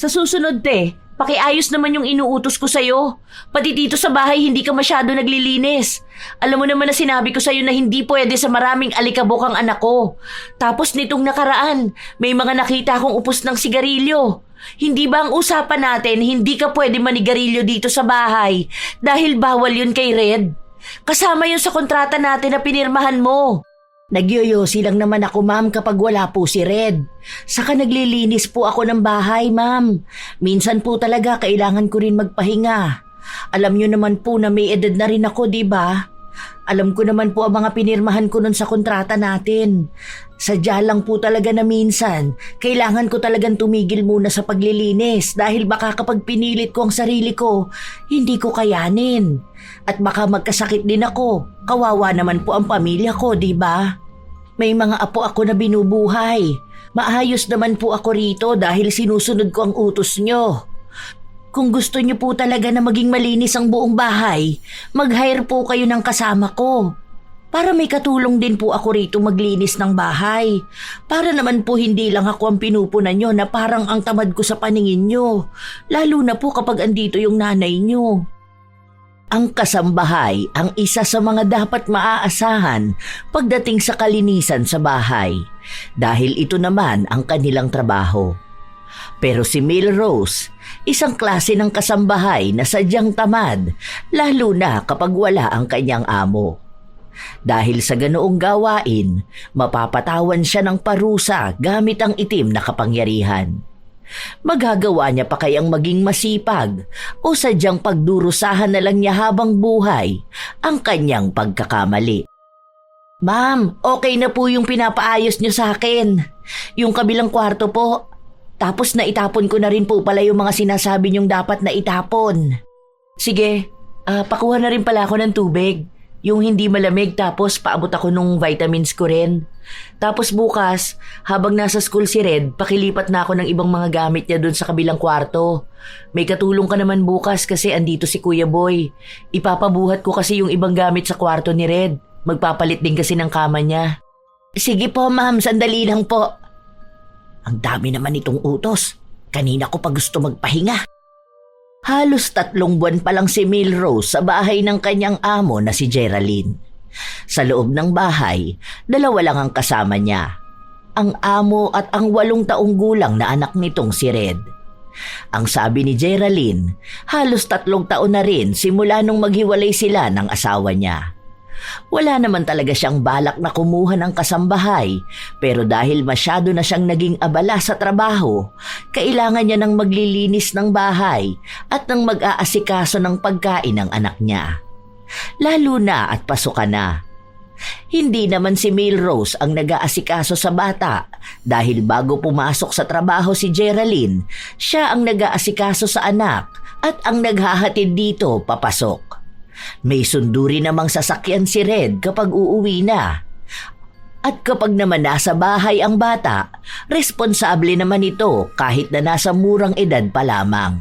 Sa susunod, te, pakiayos naman yung inuutos ko sa'yo. Pati dito sa bahay hindi ka masyado naglilinis. Alam mo naman na sinabi ko sa'yo na hindi pwede sa maraming alikabok ang anak ko. Tapos nitong nakaraan, may mga nakita akong upos ng sigarilyo. Hindi ba ang usapan natin hindi ka pwede manigarilyo dito sa bahay dahil bawal yun kay Red? Kasama yun sa kontrata natin na pinirmahan mo. Nagyoyosi lang naman ako, ma'am, kapag wala po si Red. Saka naglilinis po ako ng bahay, ma'am. Minsan po talaga kailangan ko rin magpahinga. Alam niyo naman po na may edad na rin ako, di ba? Alam ko naman po ang mga pinirmahan ko nun sa kontrata natin. Sadya lang po talaga na minsan, kailangan ko talagang tumigil muna sa paglilinis dahil baka kapag pinilit ko ang sarili ko, hindi ko kayanin. At baka magkasakit din ako. Kawawa naman po ang pamilya ko, di ba? May mga apo ako na binubuhay. Maayos naman po ako rito dahil sinusunod ko ang utos nyo. Kung gusto nyo po talaga na maging malinis ang buong bahay, mag-hire po kayo ng kasama ko. Para may katulong din po ako rito maglinis ng bahay. Para naman po hindi lang ako ang pinupunan nyo na parang ang tamad ko sa paningin nyo. Lalo na po kapag andito yung nanay nyo. Ang kasambahay ang isa sa mga dapat maaasahan pagdating sa kalinisan sa bahay dahil ito naman ang kanilang trabaho. Pero si Milrose, isang klase ng kasambahay na sadyang tamad lalo na kapag wala ang kanyang amo. Dahil sa ganoong gawain, mapapatawan siya ng parusa gamit ang itim na kapangyarihan. Magagawa niya pa kayang maging masipag o sadyang pagdurusahan na lang niya habang buhay ang kanyang pagkakamali. Ma'am, okay na po yung pinapaayos niyo sa akin. Yung kabilang kwarto po. Tapos naitapon ko na rin po pala yung mga sinasabi niyong dapat na itapon. Sige, pakuha na rin pala ako ng tubig. Yung hindi malamig tapos paabot ako nung vitamins ko rin. Tapos bukas, habang nasa school si Red, pakilipat na ako ng ibang mga gamit niya dun sa kabilang kwarto. May katulong ka naman bukas kasi andito si Kuya Boy. Ipapabuhat ko kasi yung ibang gamit sa kwarto ni Red. Magpapalit din kasi ng kama niya. Sige po, ma'am, sandali lang po. Ang dami naman itong utos. Kanina ko pa gusto magpahinga. Halos 3 buwan pa lang si Milrose sa bahay ng kanyang amo na si Geraldine. Sa loob ng bahay, 2 lang ang kasama niya. Ang amo at ang 8 taong gulang na anak nitong si Red. Ang sabi ni Geraldine, halos 3 taon na rin simula nung maghiwalay sila ng asawa niya. Wala naman talaga siyang balak na kumuha ng kasambahay pero dahil masyado na siyang naging abala sa trabaho, kailangan niya ng maglilinis ng bahay at ng mag-aasikaso ng pagkain ng anak niya. Lalo na at pasukan na. Hindi naman si Milrose ang nag-aasikaso sa bata dahil bago pumasok sa trabaho si Geraldine, siya ang nag-aasikaso sa anak at ang naghahatid dito papasok. May sunduri namang sasakyan si Red kapag uuwi na. At kapag naman nasa bahay ang bata, responsable naman ito kahit na nasa murang edad pa lamang.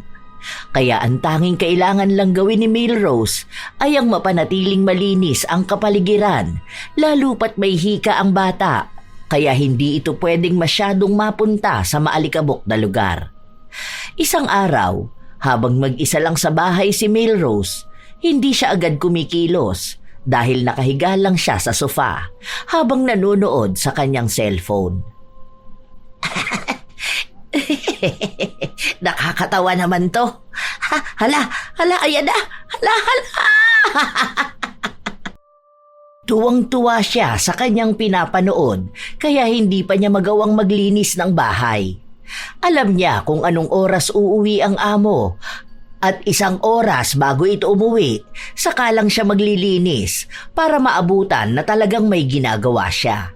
Kaya ang tanging kailangan lang gawin ni Milrose ay ang mapanatiling malinis ang kapaligiran, lalo pat may hika ang bata, kaya hindi ito pwedeng masyadong mapunta sa maalikabok na lugar. Isang araw, habang mag-isa lang sa bahay si Milrose, hindi siya agad kumikilos dahil nakahiga lang siya sa sofa habang nanonood sa kanyang cellphone. Nakakatawa naman to. Hala, ayan na. Hala. Tuwang-tuwa siya sa kanyang pinapanood kaya hindi pa niya magawang maglinis ng bahay. Alam niya kung anong oras uuwi ang amo. At 1 oras bago ito umuwi, saka lang siya maglilinis para maabutan na talagang may ginagawa siya.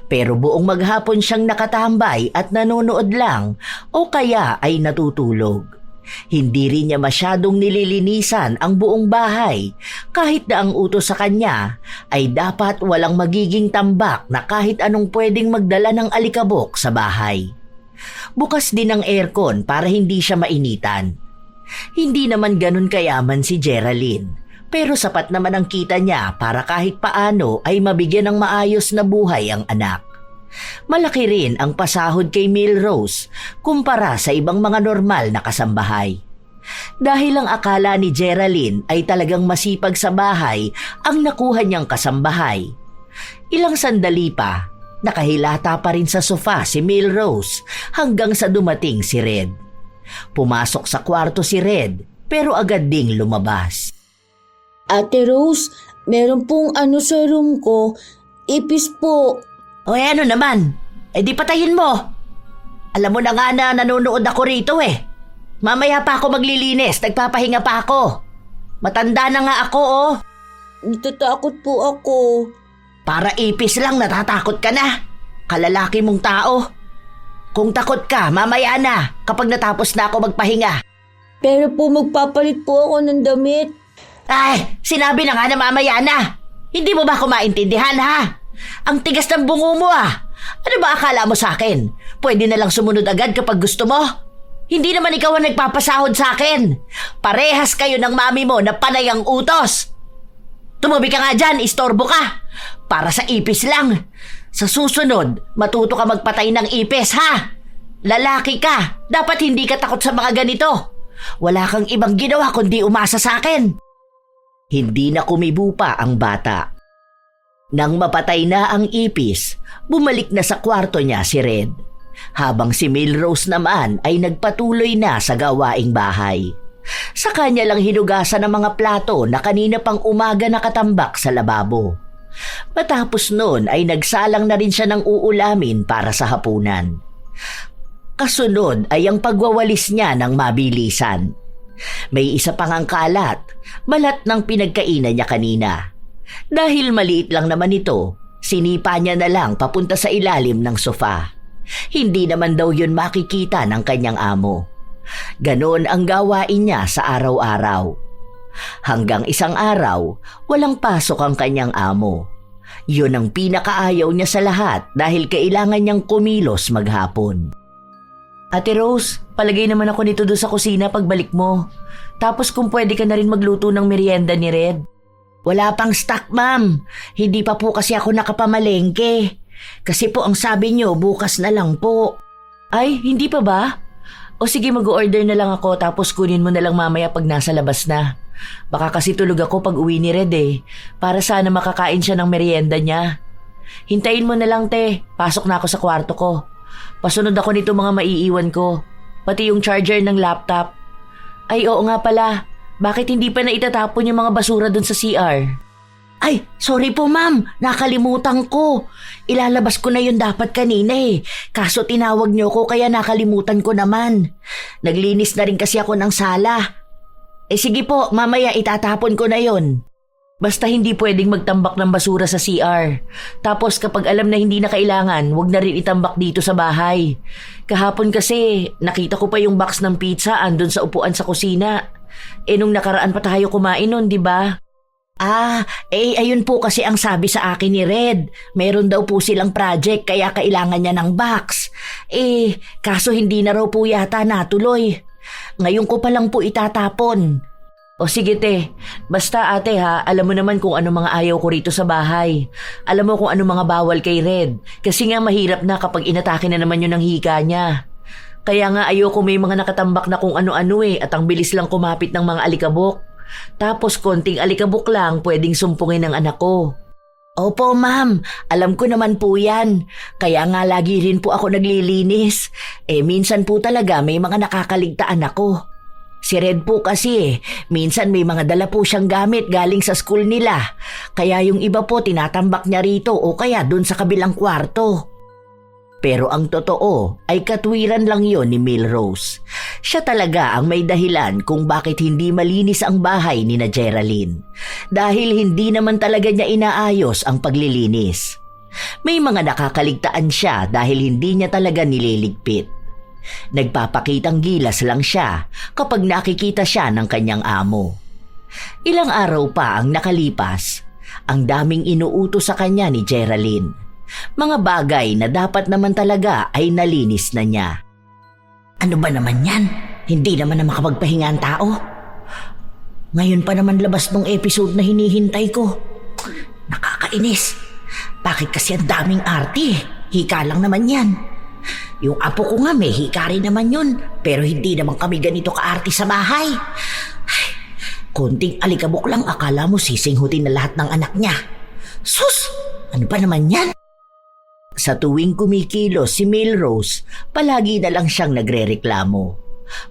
Pero buong maghapon siyang nakatambay at nanonood lang o kaya ay natutulog. Hindi rin niya masyadong nililinisan ang buong bahay kahit na ang utos sa kanya ay dapat walang magiging tambak na kahit anong pwedeng magdala ng alikabok sa bahay. Bukas din ang aircon para hindi siya mainitan. Hindi naman ganun kayaman si Geraldine, pero sapat naman ang kita niya para kahit paano ay mabigyan ng maayos na buhay ang anak. Malaki rin ang pasahod kay Milrose kumpara sa ibang mga normal na kasambahay. Dahil ang akala ni Geraldine ay talagang masipag sa bahay ang nakuha niyang kasambahay. Ilang sandali pa, nakahilata pa rin sa sofa si Milrose hanggang sa dumating si Red. Pumasok sa kwarto si Red pero agad ding lumabas. Ate Rose, meron pong ano sa room ko. Ipis po. O ano naman? Di patayin mo. Alam mo na nga na nanonood ako rito eh. Mamaya pa ako maglilinis, nagpapahinga pa ako. Matanda na nga ako oh. Natatakot po ako. Para ipis lang natatakot ka na. Kalalaki mong tao. Kung takot ka, mamaya na kapag natapos na ako magpahinga. Pero po magpapalit po ako ng damit. Ay, sinabi na nga na mamaya na. Hindi mo ba ako maintindihan ha? Ang tigas ng bungo mo ah. Ano ba akala mo sa akin? Pwede na lang sumunod agad kapag gusto mo? Hindi naman ikaw ang nagpapasahod sa akin. Parehas kayo ng mami mo na panay ang utos. Tumabi ka nga dyan, istorbo ka. Para sa ipis lang. Sa susunod, matuto ka magpatay ng ipis ha? Lalaki ka, dapat hindi ka takot sa mga ganito. Wala kang ibang ginawa kundi umasa sa akin. Hindi na kumibo pa ang bata. Nang mapatay na ang ipis, bumalik na sa kwarto niya si Red. Habang si Milrose naman ay nagpatuloy na sa gawaing bahay. Sa kanya lang hinugasan ang mga plato na kanina pang umaga nakatambak sa lababo. Matapos noon ay nagsalang na rin siya ng uulamin para sa hapunan. Kasunod ay ang pagwawalis niya ng mabilisan. May isa pang ang kalat, balat ng pinagkainan niya kanina. Dahil maliit lang naman ito, sinipa niya na lang papunta sa ilalim ng sofa. Hindi naman daw yun makikita ng kanyang amo. Ganon ang gawain niya sa araw-araw. Hanggang isang araw, walang pasok ang kanyang amo. Yun ang pinakaayaw niya sa lahat dahil kailangan niyang kumilos maghapon. Ate Rose, palagay naman ako nito doon sa kusina pagbalik mo. Tapos kung pwede ka na rin magluto ng merienda ni Red. Wala pang stock, ma'am. Hindi pa po kasi ako nakapamalengke. Kasi po ang sabi niyo, bukas na lang po. Ay, hindi pa ba? O sige, mag-order na lang ako tapos kunin mo na lang mamaya pag nasa labas na. Baka kasi tulog ako pag uwi ni Red eh. Para sana makakain siya ng merienda niya. Hintayin mo na lang, te. Pasok na ako sa kwarto ko. Pasunod ako nito mga maiiwan ko. Pati yung charger ng laptop. Ay, oo nga pala. Bakit hindi pa na itatapon yung mga basura dun sa CR? Ay, sorry po ma'am. Nakalimutan ko. Ilalabas ko na yun dapat kanina eh. Kaso tinawag niyo ko kaya nakalimutan ko naman. Naglinis na rin kasi ako ng sala. Sige po, mamaya itatapon ko na yun. Basta hindi pwedeng magtambak ng basura sa CR. Tapos kapag alam na hindi na kailangan, wag na rin itambak dito sa bahay. Kahapon kasi, nakita ko pa yung box ng pizza andun sa upuan sa kusina. Nung nakaraan pa tayo kumain nun, di ba? Ayun po kasi ang sabi sa akin ni Red. Meron daw po silang project kaya kailangan niya ng box. Kaso hindi na raw po yata natuloy. Ngayon ko pa lang po itatapon. O sige te, basta ate ha, alam mo naman kung ano mga ayaw ko rito sa bahay. Alam mo kung ano mga bawal kay Red. Kasi nga mahirap na kapag inatake na naman yun ng hika niya. Kaya nga ayoko may mga nakatambak na kung ano-ano at ang bilis lang kumapit ng mga alikabok. Tapos konting alikabok lang pwedeng sumpungin ng anak ko. Opo ma'am, alam ko naman po yan. Kaya nga lagi rin po ako naglilinis. Minsan po talaga may mga nakakaligtaan ako. Si Red po kasi minsan may mga dala po siyang gamit galing sa school nila. Kaya yung iba po tinatambak niya rito o kaya dun sa kabilang kwarto. Pero ang totoo ay katwiran lang yon ni Milrose. Siya talaga ang may dahilan kung bakit hindi malinis ang bahay ni na Geraldine. Dahil hindi naman talaga niya inaayos ang paglilinis. May mga nakakaligtaan siya dahil hindi niya talaga nililigpit. Nagpapakitang gilas lang siya kapag nakikita siya ng kanyang amo. Ilang araw pa ang nakalipas, ang daming inuutos sa kanya ni Geraldine. Mga bagay na dapat naman talaga ay nalinis na niya. Ano ba naman yan? Hindi naman na makapagpahinga ang tao. Ngayon pa naman labas ng episode na hinihintay ko. Nakakainis. Bakit kasi ang daming arte? Hika lang naman yan. Yung apo ko nga may hika rin naman yun, pero hindi naman kami ganito kaarte sa bahay. Ay, konting alikabok lang akala mo sisinghutin na lahat ng anak niya. Sus! Ano pa naman yan? Sa tuwing kumikilos si Milrose, palagi na lang siyang nagrereklamo.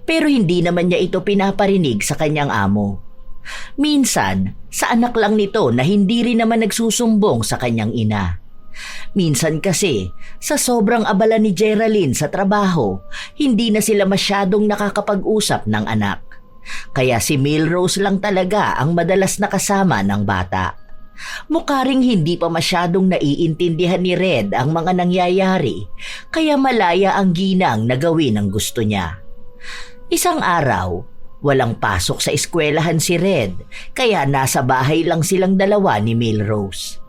Pero hindi naman niya ito pinaparinig sa kanyang amo. Minsan, sa anak lang nito na hindi rin naman nagsusumbong sa kanyang ina. Minsan kasi, sa sobrang abala ni Geraldine sa trabaho, hindi na sila masyadong nakakapag-usap ng anak. Kaya si Milrose lang talaga ang madalas nakasama ng bata. Mukha ring hindi pa masyadong naiintindihan ni Red ang mga nangyayari, kaya malaya ang ginang na gawin ang gusto niya. Isang araw, walang pasok sa eskwelahan si Red, kaya nasa bahay lang silang dalawa ni Milrose.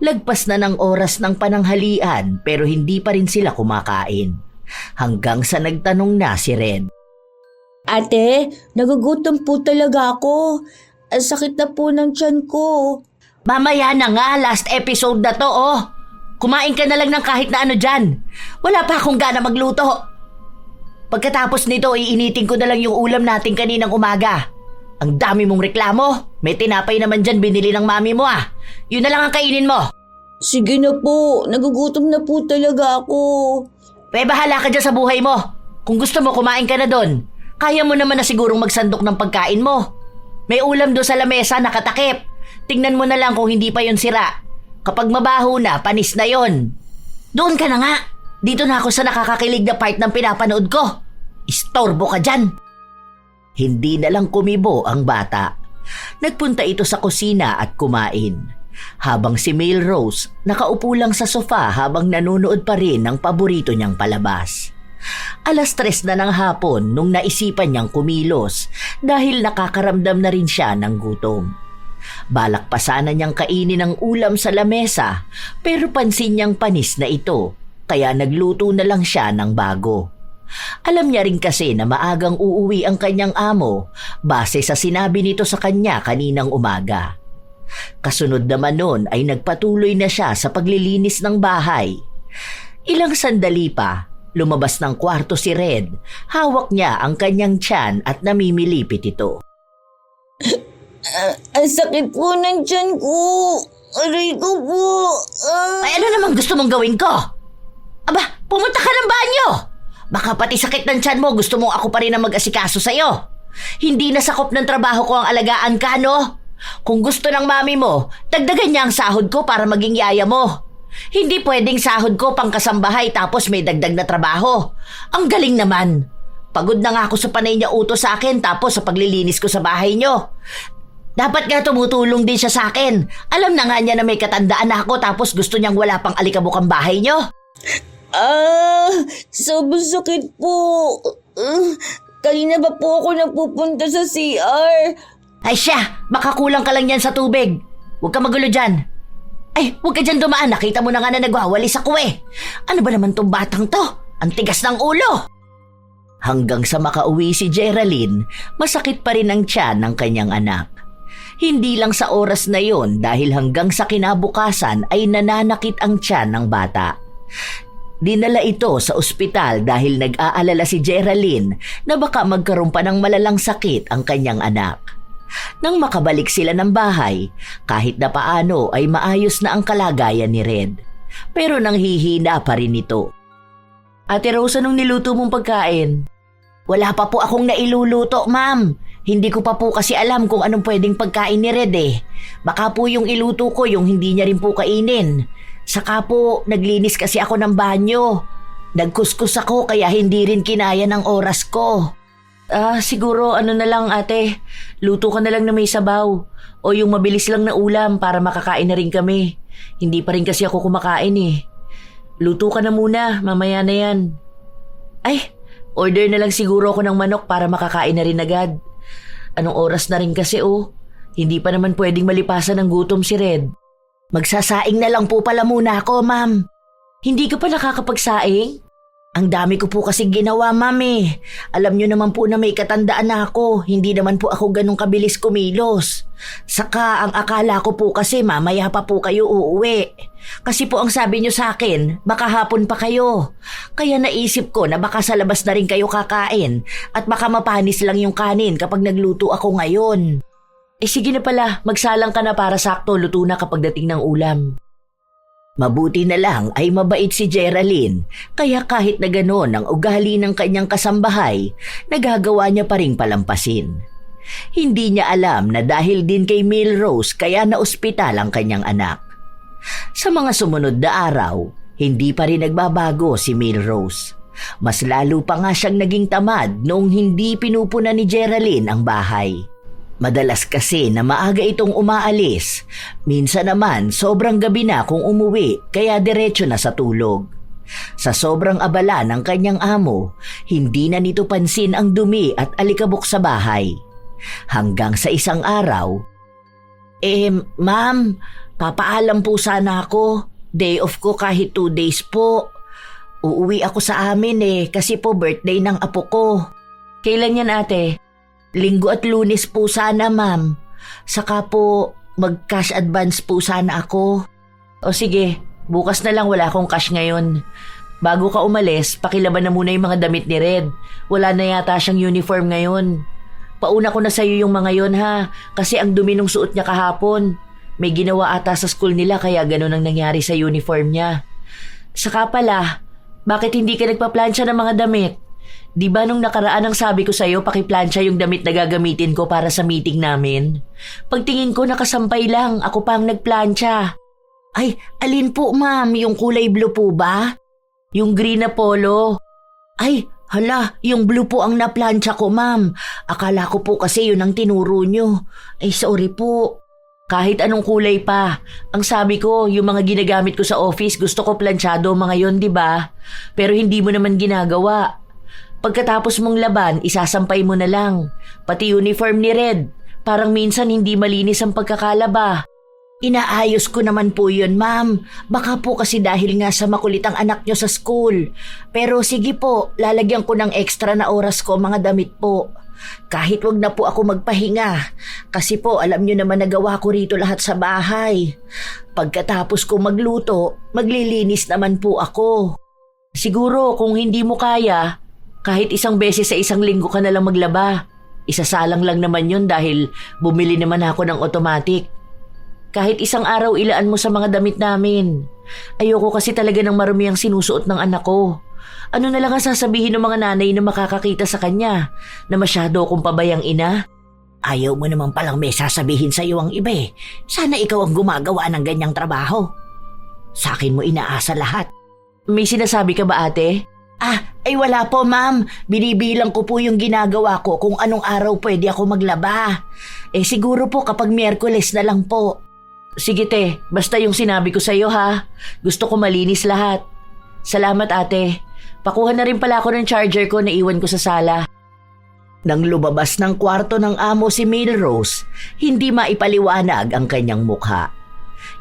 Lagpas na ng oras ng pananghalian pero hindi pa rin sila kumakain. Hanggang sa nagtanong na si Red. Ate, nagugutom po talaga ako. Ang sakit na po ng tiyan ko. Mamaya na nga, last episode na to oh. Kumain ka na lang ng kahit na ano dyan. Wala pa akong gana magluto. Pagkatapos nito, iinitin ko na lang yung ulam natin kaninang umaga. Ang dami mong reklamo. May tinapay naman dyan binili ng mami mo ah. Yun na lang ang kainin mo. Sige na po, nagugutom na po talaga ako. Bahala ka dyan sa buhay mo. Kung gusto mo, kumain ka na doon. Kaya mo naman na sigurong magsandok ng pagkain mo. May ulam doon sa lamesa nakatakip. Tingnan mo na lang kung hindi pa yun sira. Kapag mabaho na, panis na yon. Doon ka na nga. Dito na ako sa nakakakilig na part ng pinapanood ko. Istorbo ka dyan. Hindi na lang kumibo ang bata. Nagpunta ito sa kusina at kumain. Habang si Milrose nakaupo lang sa sofa habang nanonood pa rin ng paborito niyang palabas. 3:00 na ng hapon nung naisipan niyang kumilos dahil nakakaramdam na rin siya ng gutom. Balak pa sana niyang kainin ang ulam sa lamesa pero pansin niyang panis na ito kaya nagluto na lang siya ng bago. Alam niya rin kasi na maagang uuwi ang kanyang amo base sa sinabi nito sa kanya kaninang umaga. Kasunod naman nun ay nagpatuloy na siya sa paglilinis ng bahay. Ilang sandali pa, lumabas ng kwarto si Red. Hawak niya ang kanyang tiyan at namimilipit ito. Ang sakit po ng tiyan ko. Aray ko po. Ay ano naman gusto mong gawin ko? Aba, pumunta ka ng banyo. Baka pati sakit ng tiyan mo gusto mong ako pa rin ang mag-asikaso sa'yo. Hindi na sakop ng trabaho ko ang alagaan ka, no? Kung gusto ng mami mo, dagdagan niya ang sahod ko para maging yaya mo. Hindi pwedeng sahod ko pang kasambahay tapos may dagdag na trabaho. Ang galing naman. Pagod na nga ako sa panay niya utos sa akin tapos sa paglilinis ko sa bahay niyo. Dapat nga tumutulong din siya sa akin. Alam na nga niya na may katandaan na ako tapos gusto niyang wala pang alikabok ang bahay niyo. Sobrang sakit po. Kanina ba po ako napupunta sa CR? Ay siya, baka kulang ka lang yan sa tubig. Huwag ka magulo dyan. Ay, huwag ka dyan dumaan. Nakita mo na nga na nagwawalis ako eh. Ano ba naman tong batang to? Ang tigas ng ulo. Hanggang sa makauwi si Geraldine, masakit pa rin ang tiyan ng kanyang anak. Hindi lang sa oras na yon dahil hanggang sa kinabukasan ay nananakit ang tiyan ng bata. Dinala ito sa ospital dahil nag-aalala si Geraldine na baka magkaroon pa ng malalang sakit ang kanyang anak. Nang makabalik sila ng bahay, kahit na paano ay maayos na ang kalagayan ni Red. Pero nanghihina pa rin ito. Ate Rose, anong niluto mong pagkain? Wala pa po akong nailuluto, ma'am. Hindi ko pa po kasi alam kung anong pwedeng pagkain ni Red eh. Baka po yung iluto ko yung hindi niya rin po kainin. Saka po, naglinis kasi ako ng banyo. Nagkuskus ako kaya hindi rin kinaya ng oras ko. Siguro ano na lang ate, luto ka na lang na may sabaw. O yung mabilis lang na ulam para makakain na rin kami. Hindi pa rin kasi ako kumakain eh. Luto ka na muna, mamaya na yan. Ay, order na lang siguro ako ng manok para makakain na rin agad. Anong oras na rin kasi oh. Hindi pa naman pwedeng malipasan ng gutom si Red. Magsasaing na lang po pala muna ako, ma'am. Hindi ka pa nakakapagsaing? Ang dami ko po kasi ginawa, mami. Alam nyo naman po na may katandaan na ako. Hindi naman po ako ganun kabilis kumilos. Saka ang akala ko po kasi mamaya pa po kayo uuwi. Kasi po ang sabi nyo sa akin, baka hapon pa kayo. Kaya naisip ko na baka sa labas na rin kayo kakain at baka mapanis lang yung kanin kapag nagluto ako ngayon. Sige na pala, magsalang ka na para sakto luto na kapag dating ng ulam. Mabuti na lang ay mabait si Geraldine, kaya kahit na gano'n ang ugali ng kanyang kasambahay, nagagawa niya pa ring palampasin. Hindi niya alam na dahil din kay Milrose kaya naospital ang kanyang anak. Sa mga sumunod na araw, hindi pa rin nagbabago si Milrose. Mas lalo pa nga siyang naging tamad noong hindi pinupuna ni Geraldine ang bahay. Madalas kasi na maaga itong umaalis. Minsan naman sobrang gabi na kung umuwi kaya diretso na sa tulog. Sa sobrang abala ng kanyang amo, hindi na nito pansin ang dumi at alikabok sa bahay. Hanggang sa isang araw, ma'am, papaalam po sana ako. Day off ko kahit 2 days po. Uuwi ako sa amin kasi po birthday ng apo ko. Kailan yan, ate? Linggo at Lunes po sana, ma'am. Saka po, mag-cash advance po sana ako. O sige, bukas na lang, wala akong cash ngayon. Bago ka umalis, pakilaban na muna yung mga damit ni Red. Wala na yata siyang uniform ngayon. Pauna ko na sa'yo yung mga yon ha, kasi ang dumi ng suot niya kahapon. May ginawa ata sa school nila kaya ganun ang nangyari sa uniform niya. Saka pala, bakit hindi ka nagpa-plancha ng mga damit? Di ba nung nakaraan ang sabi ko sa'yo pakiplansya yung damit na gagamitin ko para sa meeting namin? Pagtingin ko nakasampay lang, ako pa ang nagplansya. Ay, alin po ma'am? Yung kulay blue po ba? Yung green na polo. Ay, hala, yung blue po ang naplansya ko ma'am. Akala ko po kasi yun ang tinuro nyo. Ay, sorry po. Kahit anong kulay pa. Ang sabi ko, yung mga ginagamit ko sa office gusto ko planchado mga yon, di ba? Pero hindi mo naman ginagawa. Pagkatapos mong laban, isasampay mo na lang. Pati uniform ni Red. Parang minsan hindi malinis ang pagkakalaba. Inaayos ko naman po yun, ma'am. Baka po kasi dahil nga sa makulit ang anak nyo sa school. Pero sige po, lalagyan ko ng extra na oras ko mga damit po. Kahit wag na po ako magpahinga. Kasi po, alam nyo naman nagawa ko rito lahat sa bahay. Pagkatapos ko magluto, maglilinis naman po ako. Siguro kung hindi mo kaya, kahit isang beses sa isang linggo ka na lang maglaba. Isasalang lang naman yun dahil bumili naman ako ng automatic. Kahit isang araw ilaan mo sa mga damit namin. Ayoko kasi talaga ng marumi ang sinusuot ng anak ko. Ano na lang ang sasabihin ng mga nanay na makakakita sa kanya? Na masyado akong pabayang ina? Ayaw mo naman palang may sasabihin sa iyo ang iba eh. Sana ikaw ang gumagawa ng ganyang trabaho. Sa akin mo inaasa lahat. May sinasabi ka ba, ate? Ay wala po ma'am. Binibilang ko po yung ginagawa ko kung anong araw pwede ako maglaba. Siguro po kapag Miyerkules na lang po. Sige te, basta yung sinabi ko sa'yo ha. Gusto ko malinis lahat. Salamat ate. Pakuha na rin pala ako ng charger ko na iwan ko sa sala. Nang lumabas ng kwarto ng amo si Milrose, hindi maipaliwanag ang kanyang mukha.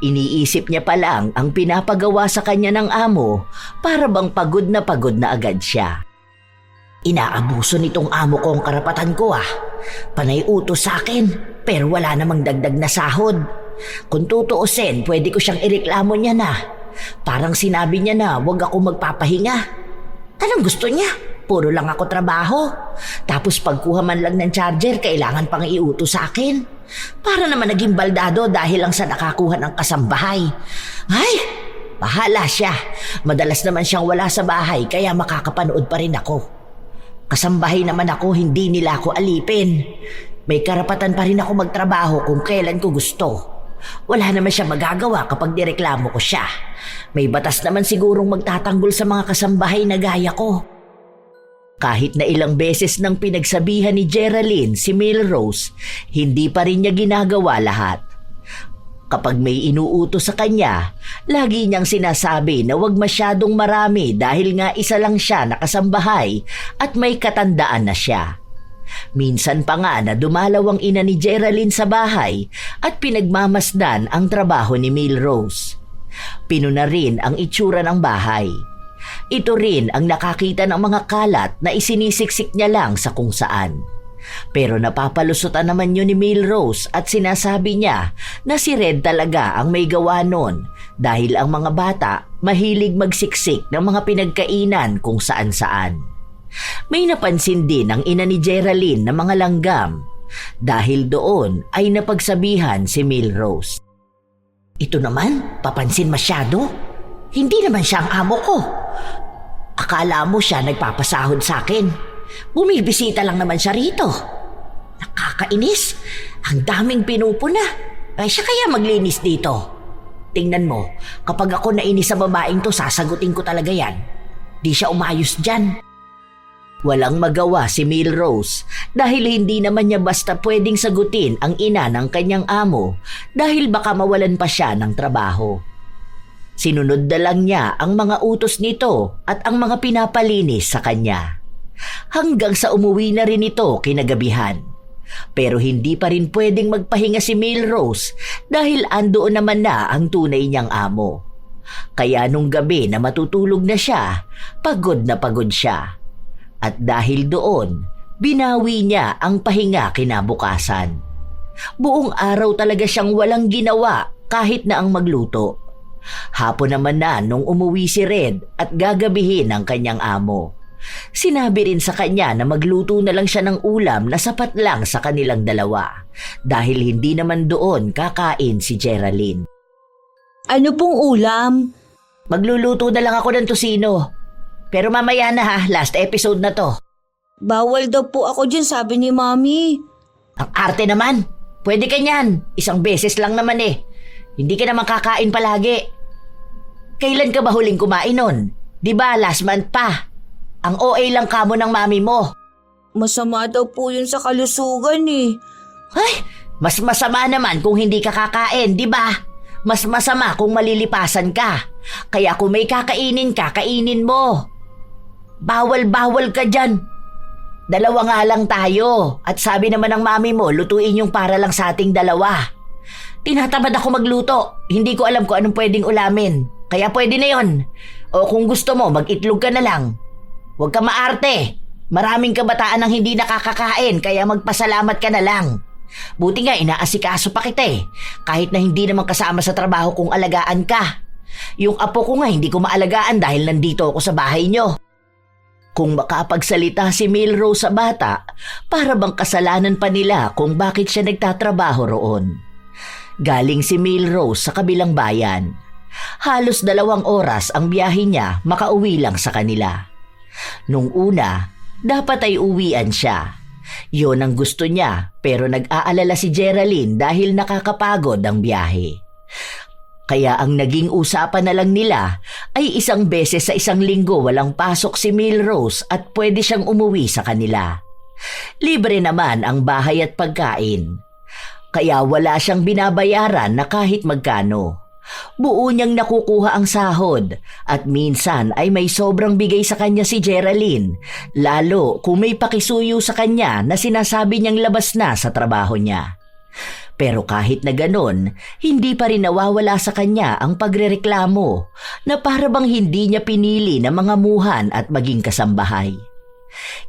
Iniisip niya pa lang ang pinapagawa sa kanya ng amo para bang pagod na agad siya. Inaabuso nitong amo ko ang karapatan ko Panay utos sa akin pero wala namang dagdag na sahod. Kung tutuusin, pwede ko siyang ireklamo niya na. Parang sinabi niya na huwag ako magpapahinga. Anong gusto niya? Puro lang ako trabaho. Tapos pagkuha man lang ng charger, kailangan pang iutos sa akin. Para naman naging baldado dahil lang sa nakakuha ng kasambahay. Ay, bahala siya. Madalas naman siyang wala sa bahay kaya makakapanood pa rin ako. Kasambahay naman ako, hindi nila ako alipin. May karapatan pa rin ako magtrabaho kung kailan ko gusto. Wala naman siya magagawa kapag direklamo ko siya. May batas naman sigurong magtatanggol sa mga kasambahay na gaya ko. Kahit na ilang beses nang pinagsabihan ni Geraldine si Milrose, hindi pa rin niya ginagawa lahat. Kapag may inuutos sa kanya, lagi niyang sinasabi na huwag masyadong marami dahil nga isa lang siya nakasambahay at may katandaan na siya. Minsan pa nga na dumalaw ang ina ni Geraldine sa bahay at pinagmamasdan ang trabaho ni Milrose. Pinuna rin ang itsura ng bahay. Ito rin ang nakakita ng mga kalat na isinisiksik niya lang sa kung saan. Pero napapalusutan naman yun ni Milrose at sinasabi niya na si Red talaga ang may gawa nun dahil ang mga bata mahilig magsiksik ng mga pinagkainan kung saan-saan. May napansin din ang ina ni Geraldine na mga langgam dahil doon ay napagsabihan si Milrose. Ito naman, papansin masyado. Hindi naman siya ang amo ko. Akala mo siya nagpapasahod sa akin. Bumibisita lang naman siya rito. Nakakainis. Ang daming pinupuna. Ay siya kaya maglinis dito. Tingnan mo, kapag ako nainis sa babaeng to, sasagutin ko talaga yan. Di siya umayos dyan. Walang magawa si Milrose dahil hindi naman niya basta pwedeng sagutin ang ina ng kanyang amo dahil baka mawalan pa siya ng trabaho. Sinunod na lang niya ang mga utos nito at ang mga pinapalinis sa kanya. Hanggang sa umuwi na rin ito kinagabihan. Pero hindi pa rin pwedeng magpahinga si Milrose dahil andoon naman na ang tunay niyang amo. Kaya nung gabi na matutulog na siya, pagod na pagod siya. At dahil doon, binawi niya ang pahinga kinabukasan. Buong araw talaga siyang walang ginawa kahit na ang magluto. Hapon naman na nung umuwi si Red at gagabihin ang kanyang amo. Sinabi rin sa kanya na magluto na lang siya ng ulam na sapat lang sa kanilang dalawa dahil hindi naman doon kakain si Geraldine. Ano pong ulam? Magluluto na lang ako ng tosino. Pero mamaya na ha, last episode na to. Bawal daw po ako dyan, sabi ni Mami. Ang arte naman. Pwede ka niyan. Isang beses lang naman eh. Hindi ka naman kakain palagi. Kailan ka ba huling kumain nun? Diba last month pa? Ang OA lang kamo ng mami mo. Masama daw po yun sa kalusugan eh. Ay, mas masama naman kung hindi ka kakain, di ba? Mas masama kung malilipasan ka. Kaya kung may kakainin ka, kainin mo. Bawal-bawal ka dyan. Dalawa nga lang tayo. At sabi naman ng mami mo, lutuin yung para lang sa ating dalawa. Tinatamad ako magluto. Hindi ko alam kung anong pwedeng ulamin. Kaya pwede na yon. O kung gusto mo, mag-itlog ka na lang. Huwag ka maarte. Maraming kabataan ang hindi nakakakain kaya magpasalamat ka na lang. Buti nga inaasikaso pa kita eh. Kahit na hindi naman kasama sa trabaho kung alagaan ka. Yung apo ko nga hindi ko maalagaan dahil nandito ako sa bahay nyo. Kung makapagsalita si Milrose sa bata, para bang kasalanan pa nila kung bakit siya nagtatrabaho roon. Galing si Milrose sa kabilang bayan. Halos 2 oras ang biyahe niya makauwi lang sa kanila. Nung una, dapat ay uwian siya. Yon ang gusto niya pero nag-aalala si Geraldine dahil nakakapagod ang biyahe. Kaya ang naging usapan na lang nila ay 1 beses sa 1 linggo walang pasok si Milrose at pwede siyang umuwi sa kanila. Libre naman ang bahay at pagkain. Kaya wala siyang binabayaran na kahit magkano. Buo niyang nakukuha ang sahod at minsan ay may sobrang bigay sa kanya si Geraldine, lalo kung may pakisuyo sa kanya na sinasabi niyang labas na sa trabaho niya. Pero kahit na ganon, hindi pa rin nawawala sa kanya ang pagrereklamo na para bang hindi niya pinili na mangamuhan at maging kasambahay.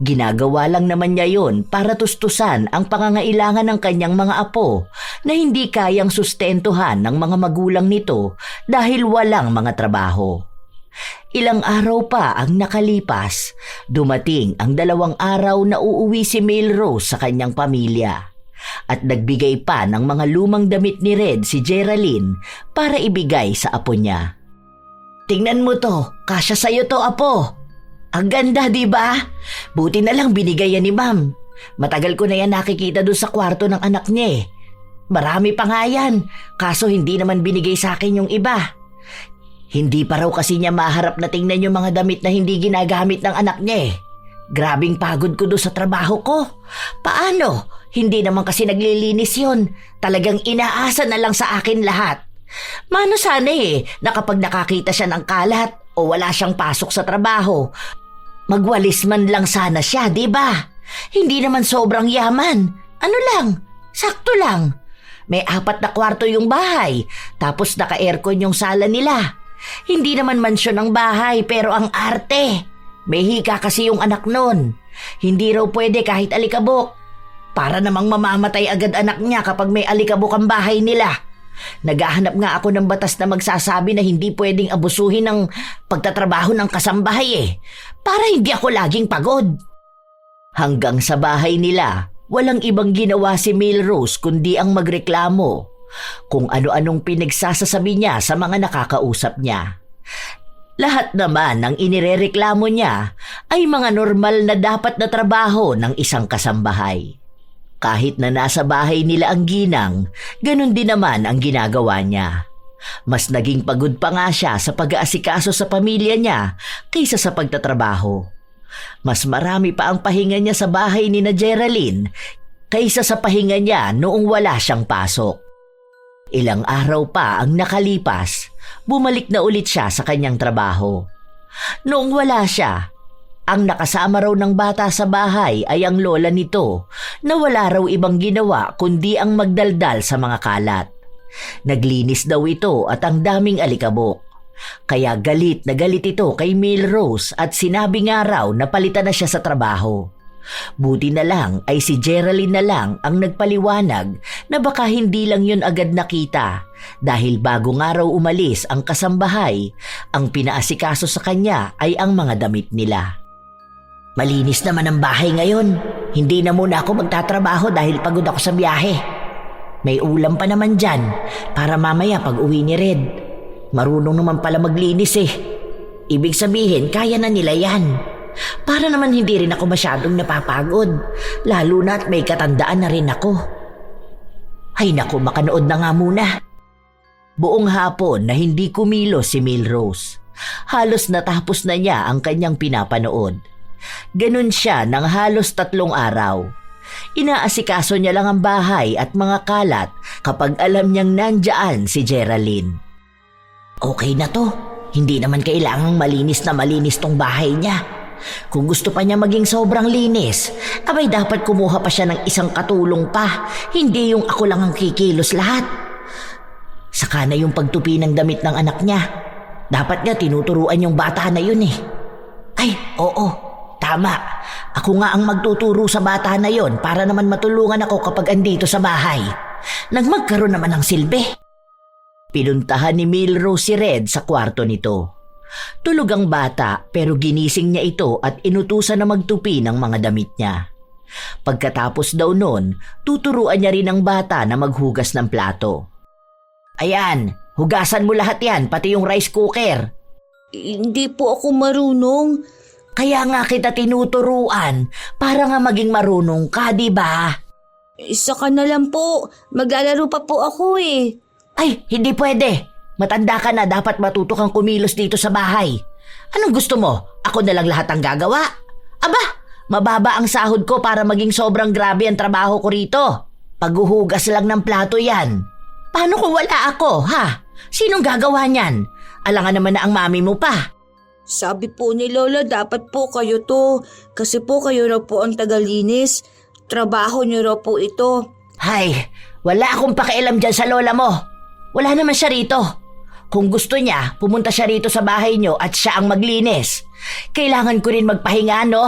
Ginagawa lang naman niya yon para tustusan ang pangangailangan ng kanyang mga apo na hindi kayang sustentuhan ng mga magulang nito dahil walang mga trabaho. Ilang araw pa ang nakalipas, dumating ang 2 araw na uuwi si Milrose sa kanyang pamilya. At nagbigay pa ng mga lumang damit ni Red si Geraldine para ibigay sa apo niya. Tingnan mo to, kasya sa'yo to apo. Ang ganda, di ba? Buti na lang binigay yan ni Ma'am. Matagal ko na yan nakikita doon sa kwarto ng anak niya eh. Marami pa nga yan, kaso hindi naman binigay sa akin yung iba. Hindi pa raw kasi niya maharap na tingnan yung mga damit na hindi ginagamit ng anak niya eh. Grabing pagod ko doon sa trabaho ko. Paano? Hindi naman kasi naglilinis yun. Talagang inaasa na lang sa akin lahat. Mano sana eh, na kapag nakakita siya ng kalat o wala siyang pasok sa trabaho, magwalis man lang sana siya, di ba? Hindi naman sobrang yaman. Ano lang, sakto lang. May 4 na kwarto yung bahay, tapos naka-aircon yung sala nila. Hindi naman mansyon ang bahay pero ang arte. May hika kasi yung anak nun. Hindi raw pwede kahit alikabok. Para namang mamamatay agad anak niya kapag may alikabok ang bahay nila. Naghahanap nga ako ng batas na magsasabi na hindi pwedeng abusuhin ng pagtatrabaho ng kasambahay para hindi ako laging pagod. Hanggang sa bahay nila, walang ibang ginawa si Milrose kundi ang magreklamo kung ano-anong pinagsasasabi niya sa mga nakakausap niya. Lahat naman ng inirereklamo niya ay mga normal na dapat na trabaho ng isang kasambahay. Kahit na nasa bahay nila ang ginang, ganun din naman ang ginagawa niya. Mas naging pagod pa nga siya sa pag-aasikaso sa pamilya niya kaysa sa pagtatrabaho. Mas marami pa ang pahinga niya sa bahay ni na Geraldine kaysa sa pahinga niya noong wala siyang pasok. Ilang araw pa ang nakalipas, bumalik na ulit siya sa kanyang trabaho. Noong wala siya, ang nakasama raw ng bata sa bahay ay ang lola nito na wala raw ibang ginawa kundi ang magdaldal sa mga kalat. Naglinis daw ito at ang daming alikabok. Kaya galit na galit ito kay Milrose at sinabi nga raw na palitan na siya sa trabaho. Buti na lang ay si Geraldine na lang ang nagpaliwanag na baka hindi lang yun agad nakita dahil bago nga raw umalis ang kasambahay, ang pinaasikaso sa kanya ay ang mga damit nila. Malinis naman ang bahay ngayon. Hindi na muna ako magtatrabaho dahil pagod ako sa biyahe. May ulam pa naman dyan para mamaya pag uwi ni Red. Marunong naman pala maglinis Ibig sabihin, kaya na nila yan. Para naman hindi rin ako masyadong napapagod. Lalo na at may katandaan na rin ako. Ay naku, makanood na nga muna. Buong hapon na hindi kumilos si Milrose. Halos natapos na niya ang kanyang pinapanood. Ganun siya ng halos 3 araw. Inaasikaso niya lang ang bahay at mga kalat kapag alam niyang nandyan si Geraldine. Okay na to. Hindi naman kailangang malinis na malinis tong bahay niya. Kung gusto pa niya maging sobrang linis, abay dapat kumuha pa siya ng isang katulong pa. Hindi yung ako lang ang kikilos lahat. Saka na yung pagtupi ng damit ng anak niya. Dapat nga tinuturuan yung bata na yun Ay, oo. Tama. Ako nga ang magtuturo sa bata na yon para naman matulungan ako kapag andito sa bahay. Nang magkaroon naman ng silbi. Pinuntahan ni Milrose si Red sa kwarto nito. Tulog ang bata pero ginising niya ito at inutusan na magtupi ng mga damit niya. Pagkatapos daw nun, tuturuan niya rin ang bata na maghugas ng plato. Ayan, hugasan mo lahat yan, pati yung rice cooker. Hindi po ako marunong. Kaya nga kita tinuturuan para nga maging marunong ka, di ba? Isa ka na lang po. Maglalaro pa po ako Ay, hindi pwede. Matanda ka na, dapat matuto kang kumilos dito sa bahay. Anong gusto mo? Ako na lang lahat ang gagawa? Aba, mababa ang sahod ko para maging sobrang grabe ang trabaho ko rito. Paghuhugas lang ng plato yan. Paano kung wala ako, ha? Sinong gagawa niyan? Alangan naman na ang mami mo pa. Sabi po ni Lola, dapat po kayo to. Kasi po kayo raw po ang tagalinis. Trabaho niyo raw po ito. Hay, wala akong pakialam dyan sa lola mo. Wala naman siya rito. Kung gusto niya, pumunta siya rito sa bahay niyo at siya ang maglinis. Kailangan ko rin magpahinga, no?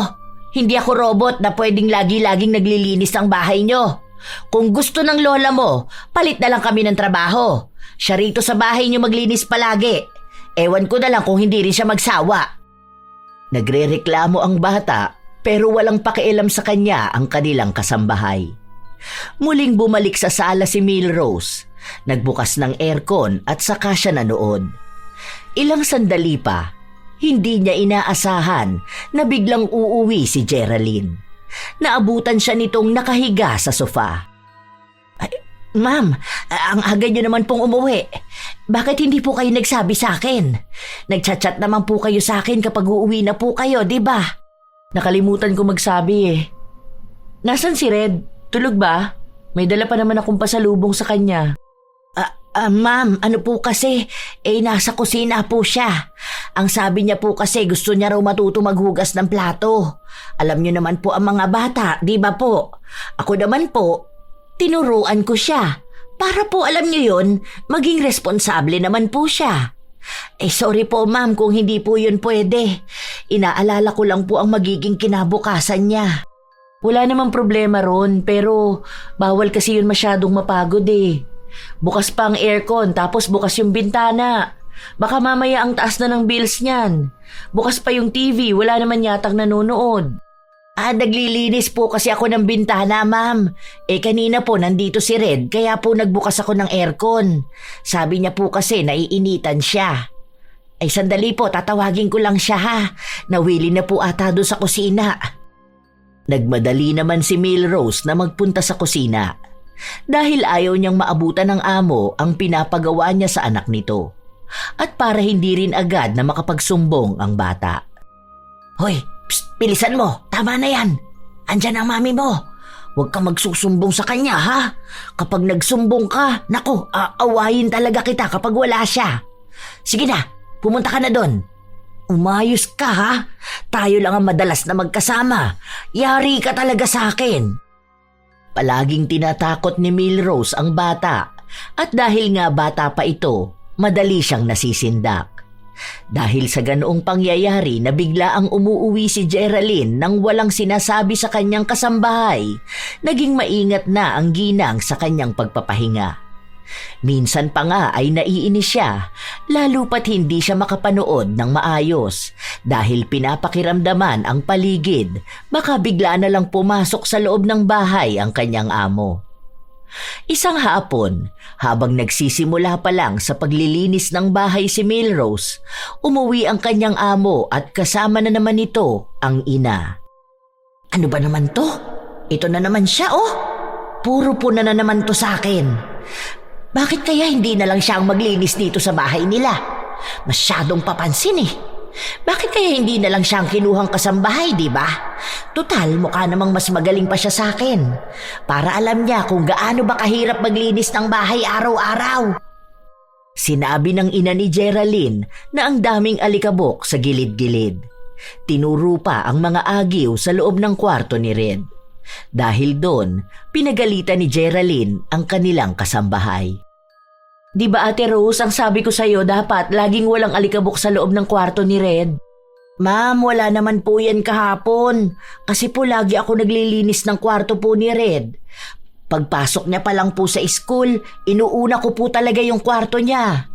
Hindi ako robot na pwedeng lagi-laging naglilinis ang bahay niyo. Kung gusto ng lola mo, palit na lang kami ng trabaho. Siya rito sa bahay niyo maglinis palagi. Ewan ko na lang kung hindi rin siya magsawa. Nagrereklamo ang bata pero walang pakialam sa kanya ang kanilang kasambahay. Muling bumalik sa sala si Milrose. Nagbukas ng aircon at saka siya nanood. Ilang sandali pa, hindi niya inaasahan na biglang uuwi si Geraldine. Naabutan siya nitong nakahiga sa sofa. Ma'am, ang aga niyo naman pong umuwi. Bakit hindi po kayo nagsabi sa akin? Nagchat-chat naman po kayo sa akin kapag uuwi na po kayo, di ba? Nakalimutan ko magsabi Nasaan si Red? Tulog ba? May dala pa naman akong pasalubong sa kanya. Ma'am, ano po kasi? Nasa kusina po siya. Ang sabi niya po kasi gusto niya raw matuto maghugas ng plato. Alam niyo naman po ang mga bata, di ba po? Ako naman po, tinuruan ko siya. Para po alam niyo yun, maging responsable naman po siya. Sorry po ma'am kung hindi po yun pwede. Inaalala ko lang po ang magiging kinabukasan niya. Wala namang problema ron, pero bawal kasi yun masyadong mapagod eh. Bukas pa ang aircon, tapos bukas yung bintana. Baka mamaya ang taas na ng bills niyan. Bukas pa yung TV, wala naman yatang nanonood. Naglilinis po kasi ako ng bintana, ma'am. Kanina po nandito si Red, kaya po nagbukas ako ng aircon. Sabi niya po kasi naiinitan siya. Sandali po, tatawagin ko lang siya ha. Nawili na po ata doon sa kusina. Nagmadali naman si Milrose na magpunta sa kusina. Dahil ayaw niyang maabutan ng amo ang pinapagawa niya sa anak nito. At para hindi rin agad na makapagsumbong ang bata. Hoy! Psst, bilisan mo. Tama na yan. Andyan ang mami mo. Huwag kang magsusumbong sa kanya, ha? Kapag nagsumbong ka, naku, aawayin talaga kita kapag wala siya. Sige na, pumunta ka na doon. Umayos ka, ha? Tayo lang ang madalas na magkasama. Yari ka talaga sa akin. Palaging tinatakot ni Milrose ang bata. At dahil nga bata pa ito, madali siyang nasisindak. Dahil sa ganoong pangyayari na bigla ang umuuwi si Geraldine nang walang sinasabi sa kanyang kasambahay, naging maingat na ang ginang sa kanyang pagpapahinga. Minsan pa nga ay naiinis siya, lalo pat hindi siya makapanood ng maayos dahil pinapakiramdaman ang paligid, baka bigla na lang pumasok sa loob ng bahay ang kanyang amo. Isang hapon, habang nagsisimula pa lang sa paglilinis ng bahay si Milrose, umuwi ang kanyang amo at kasama na naman ito ang ina. Ano ba naman to? Ito na naman siya, oh! Puro puna na naman to sa akin. Bakit kaya hindi na lang siya ang maglinis dito sa bahay nila? Masyadong papansin eh. Bakit kaya hindi na lang siyang kinuhang kasambahay, di ba? Tutal, mukha namang mas magaling pa siya sa akin. Para alam niya kung gaano ba kahirap maglinis ng bahay araw-araw. Sinabi ng ina ni Geraldine na ang daming alikabok sa gilid-gilid. Tinuro pa ang mga agiw sa loob ng kwarto ni Red. Dahil doon, pinagalitan ni Geraldine ang kanilang kasambahay. Di ba Ate Rose, ang sabi ko sa'yo dapat laging walang alikabok sa loob ng kwarto ni Red? Ma'am, wala naman po yan kahapon. Kasi po lagi ako naglilinis ng kwarto po ni Red. Pagpasok niya pa lang po sa school, inuuna ko po talaga yung kwarto niya.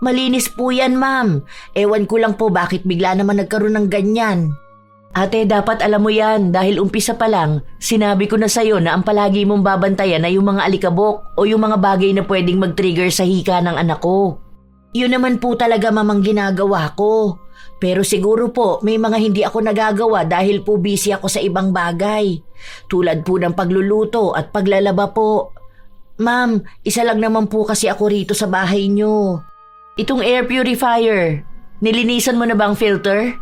Malinis po yan, ma'am. Ewan ko lang po bakit bigla naman nagkaroon ng ganyan. Ate, dapat alam mo yan dahil umpisa pa lang, sinabi ko na sa'yo na ang palagi mong babantayan ay yung mga alikabok o yung mga bagay na pwedeng mag-trigger sa hika ng anak ko. Yun naman po talaga mamang ginagawa ko. Pero siguro po may mga hindi ako nagagawa dahil po busy ako sa ibang bagay. Tulad po ng pagluluto at paglalaba po. Ma'am, isa lang naman po kasi ako rito sa bahay niyo. Itong air purifier, nilinisan mo na bang filter?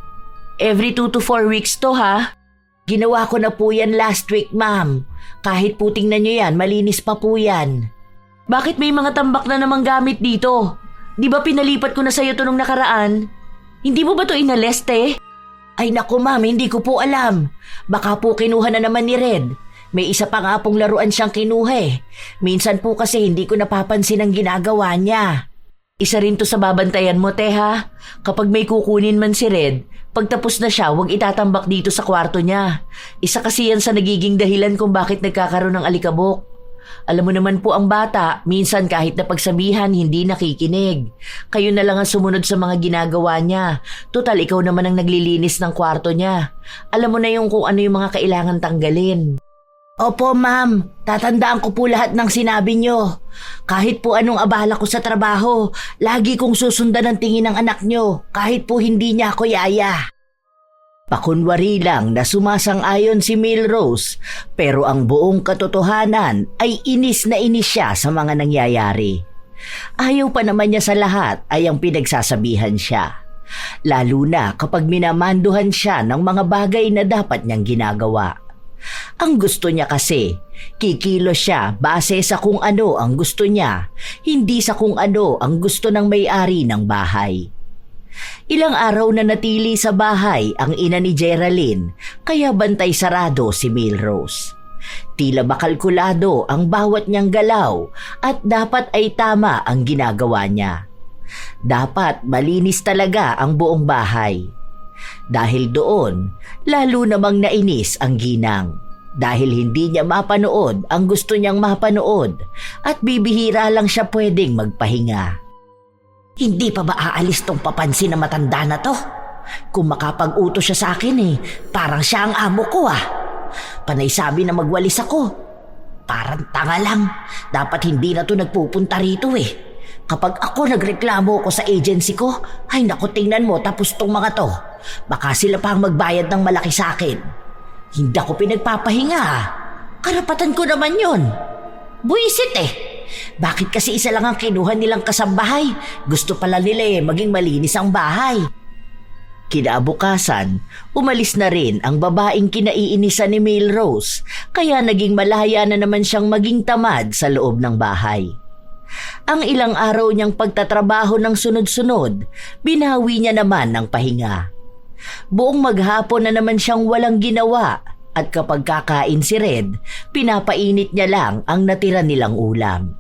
Every 2 to 4 weeks to ha? Ginawa ko na po yan last week, ma'am. Kahit po tingnan nyo yan, malinis pa po yan. Bakit may mga tambak na namang gamit dito? Di ba pinalipat ko na sa'yo to nung nakaraan? Hindi mo ba to inaleste? Ay naku ma'am, hindi ko po alam. Baka po kinuha na naman ni Red. May isa pa nga pong laruan siyang kinuha eh. Minsan po kasi hindi ko napapansin ang ginagawa niya. Isa rin to sa babantayan mo, te ha? Kapag may kukunin man si Red, pagtapos na siya, huwag itatambak dito sa kwarto niya. Isa kasi yan sa nagiging dahilan kung bakit nagkakaroon ng alikabok. Alam mo naman po ang bata, minsan kahit na pagsabihan, hindi nakikinig. Kayo na lang ang sumunod sa mga ginagawa niya. Total, ikaw naman ang naglilinis ng kwarto niya. Alam mo na yung kung ano yung mga kailangan tanggalin. Opo, ma'am. Tatandaan ko po lahat ng sinabi niyo. Kahit po anong abala ko sa trabaho, lagi kong susundan ang tingin ng anak niyo, kahit po hindi niya ako yaya. Pakunwari lang na sumasang-ayon si Milrose, pero ang buong katotohanan ay inis na inis siya sa mga nangyayari. Ayaw pa naman niya sa lahat ay ang pinagsasabihan siya. Lalo na kapag minamanduhan siya ng mga bagay na dapat niyang ginagawa. Ang gusto niya kasi, kikilos siya base sa kung ano ang gusto niya, hindi sa kung ano ang gusto ng may-ari ng bahay. Ilang araw na natili sa bahay ang ina ni Geraldine, kaya bantay sarado si Milrose. Tila makalkulado ang bawat niyang galaw at dapat ay tama ang ginagawa niya. Dapat malinis talaga ang buong bahay. Dahil doon, lalo namang nainis ang ginang. Dahil hindi niya mapanood ang gusto niyang mapanood at bibihira lang siya pwedeng magpahinga. Hindi pa ba aalis tong papansin na matanda na to? Kung makapag-utos siya sa akin parang siya ang amo ko Panay sabi na magwalis ako. Parang tanga lang. Dapat hindi na to nagpupunta rito Kapag ako nagreklamo ko sa agency ko, ay naku tingnan mo tapos tong mga to. Baka sila pa ang magbayad ng malaki sa akin. Hindi ako pinagpapahinga Karapatan ko naman yon. Buisit Bakit kasi isa lang ang kinuha nilang kasambahay? Gusto pala nila maging malinis ang bahay. Kinabukasan, umalis na rin ang babaeng kinaiinisan ni Melrose, kaya naging malaya na naman siyang maging tamad sa loob ng bahay. Ang ilang araw niyang pagtatrabaho ng sunod-sunod, binawi niya naman ng pahinga. Buong maghapon na naman siyang walang ginawa at kapag kakain si Red, pinapainit niya lang ang natira nilang ulam.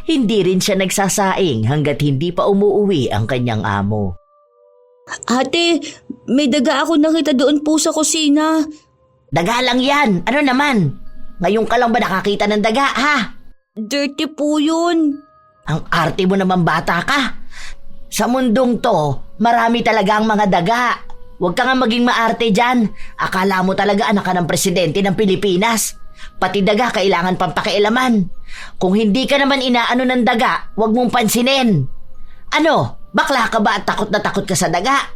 Hindi rin siya nagsasaing hanggat hindi pa umuuwi ang kanyang amo. Ate, may daga ako nakita doon po sa kusina. Daga lang yan. Ano naman? Ngayon ka lang ba nakakita ng daga, ha? Dirty po yun. Ang arte mo naman bata ka. Sa mundong to, marami talaga ang mga daga. Huwag ka nga maging maarte dyan. Akala mo talaga anak ka ng presidente ng Pilipinas. Pati daga kailangan pang pakialaman. Kung hindi ka naman inaano ng daga, huwag mong pansinin. Ano? Bakla ka ba at takot na takot ka sa daga?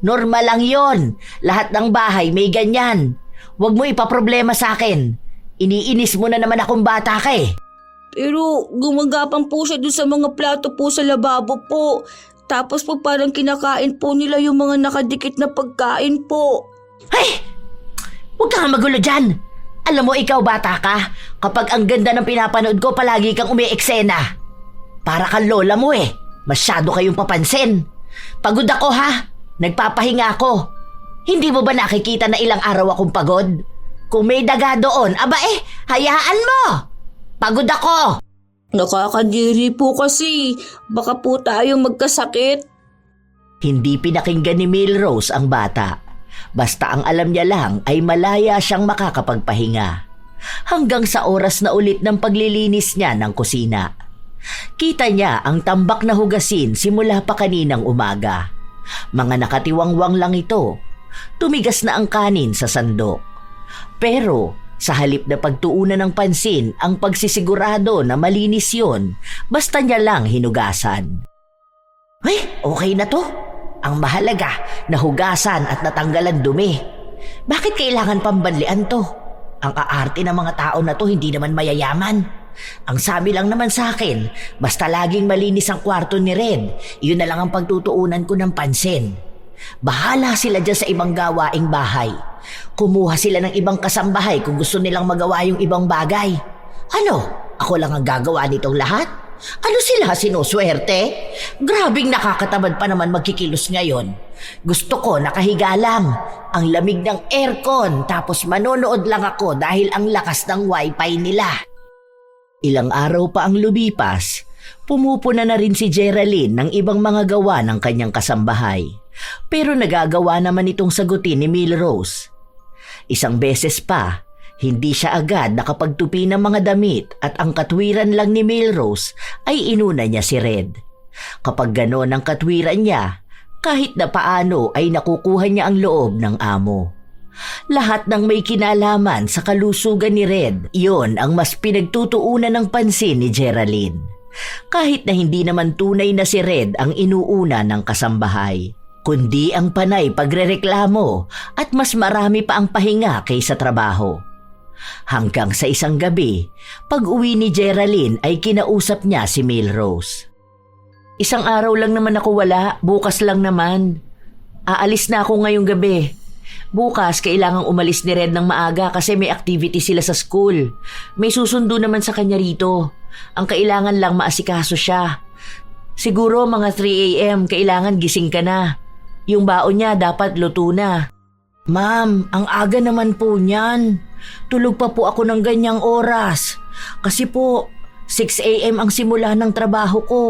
Normal lang yon. Lahat ng bahay may ganyan. Huwag mo ipaproblema sa akin. Iniinis mo na naman akong bata ka Pero gumagapang po siya doon sa mga plato po sa lababo po. Tapos po parang kinakain po nila yung mga nakadikit na pagkain po. Ay! Huwag kang magulo dyan. Alam mo ikaw bata ka, kapag ang ganda ng pinapanood ko palagi kang umi-eksena. Para kang lola mo Masyado kayong papansin. Pagod ako ha. Nagpapahinga ako. Hindi mo ba nakikita na ilang araw akong pagod? Kung may daga doon, hayaan mo. Pagod ako. Nakakadiri po kasi. Baka po tayong magkasakit. Hindi pinakinggan ni Melrose ang bata. Basta ang alam niya lang ay malaya siyang makakapagpahinga. Hanggang sa oras na ulit ng paglilinis niya ng kusina. Kita niya ang tambak na hugasin simula pa kaninang umaga. Mga nakatiwangwang lang ito. Tumigas na ang kanin sa sandok. Pero sa halip na pagtuunan ng pansin ang pagsisigurado na malinis yon, basta niya lang hinugasan. Ay, okay na to. Ang mahalaga, nahugasan at natanggalan dumi. Bakit kailangan pambanlian to? Ang aarte ng mga tao na to hindi naman mayayaman. Ang sabi lang naman sa akin, basta laging malinis ang kwarto ni Red, yun na lang ang pagtutuunan ko ng pansin. Bahala sila dyan sa ibang gawaing bahay. Kumuha sila ng ibang kasambahay kung gusto nilang magawa yung ibang bagay. Ano? Ako lang ang gagawa nitong lahat? Ano sila, sinuswerte? Grabing nakakatamad pa naman magkikilos ngayon. Gusto ko nakahiga lang, ang lamig ng aircon, tapos manonood lang ako dahil ang lakas ng wifi nila. Ilang araw pa ang lumipas, pumupuna na rin si Geraldine ng ibang mga gawa ng kanyang kasambahay. Pero nagagawa naman itong sagutin ni Melrose. Isang beses pa, hindi siya agad nakapagtupi ng mga damit at ang katwiran lang ni Melrose ay inuna niya si Red. Kapag gano'n ang katwiran niya, kahit na paano ay nakukuha niya ang loob ng amo. Lahat ng may kinalaman sa kalusugan ni Red, iyon ang mas pinagtutuunan ng pansin ni Geraldine. Kahit na hindi naman tunay na si Red ang inuuna ng kasambahay, kundi ang panay pagrereklamo at mas marami pa ang pahinga kaysa trabaho. Hanggang sa isang gabi, pag-uwi ni Geraldine ay kinausap niya si Melrose. Isang araw lang naman ako wala, bukas lang naman. Aalis na ako ngayong gabi. Bukas, kailangang umalis ni Red ng maaga kasi may activity sila sa school. May susundo naman sa kanya rito. Ang kailangan lang maasikaso siya. Siguro mga 3 a.m. kailangan gising ka na. Yung baon niya dapat luto na. Ma'am, ang aga naman po niyan. Tulog pa po ako ng ganyang oras. Kasi po, 6 a.m. ang simula ng trabaho ko.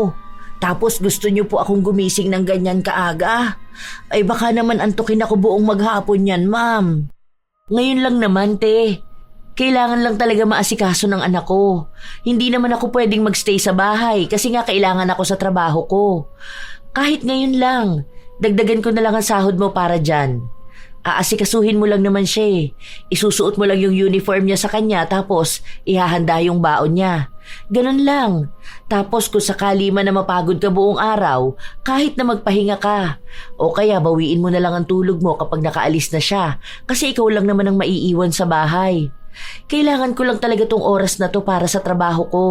Tapos gusto niyo po akong gumising ng ganyan kaaga? Ay baka naman antukin ako buong maghapon yan, ma'am. Ngayon lang naman, te. Kailangan lang talaga maasikaso ng anak ko. Hindi naman ako pwedeng magstay sa bahay kasi nga kailangan ako sa trabaho ko. Kahit ngayon lang, dagdagan ko na lang ang sahod mo para dyan. Aasikasuhin mo lang naman siya eh. Isusuot mo lang yung uniform niya sa kanya tapos ihahanda yung baon niya. Ganun lang. Tapos kung sakali man na mapagod ka buong araw, kahit na magpahinga ka. O kaya bawiin mo na lang ang tulog mo kapag nakaalis na siya kasi ikaw lang naman ang maiiwan sa bahay. Kailangan ko lang talaga tong oras na to para sa trabaho ko.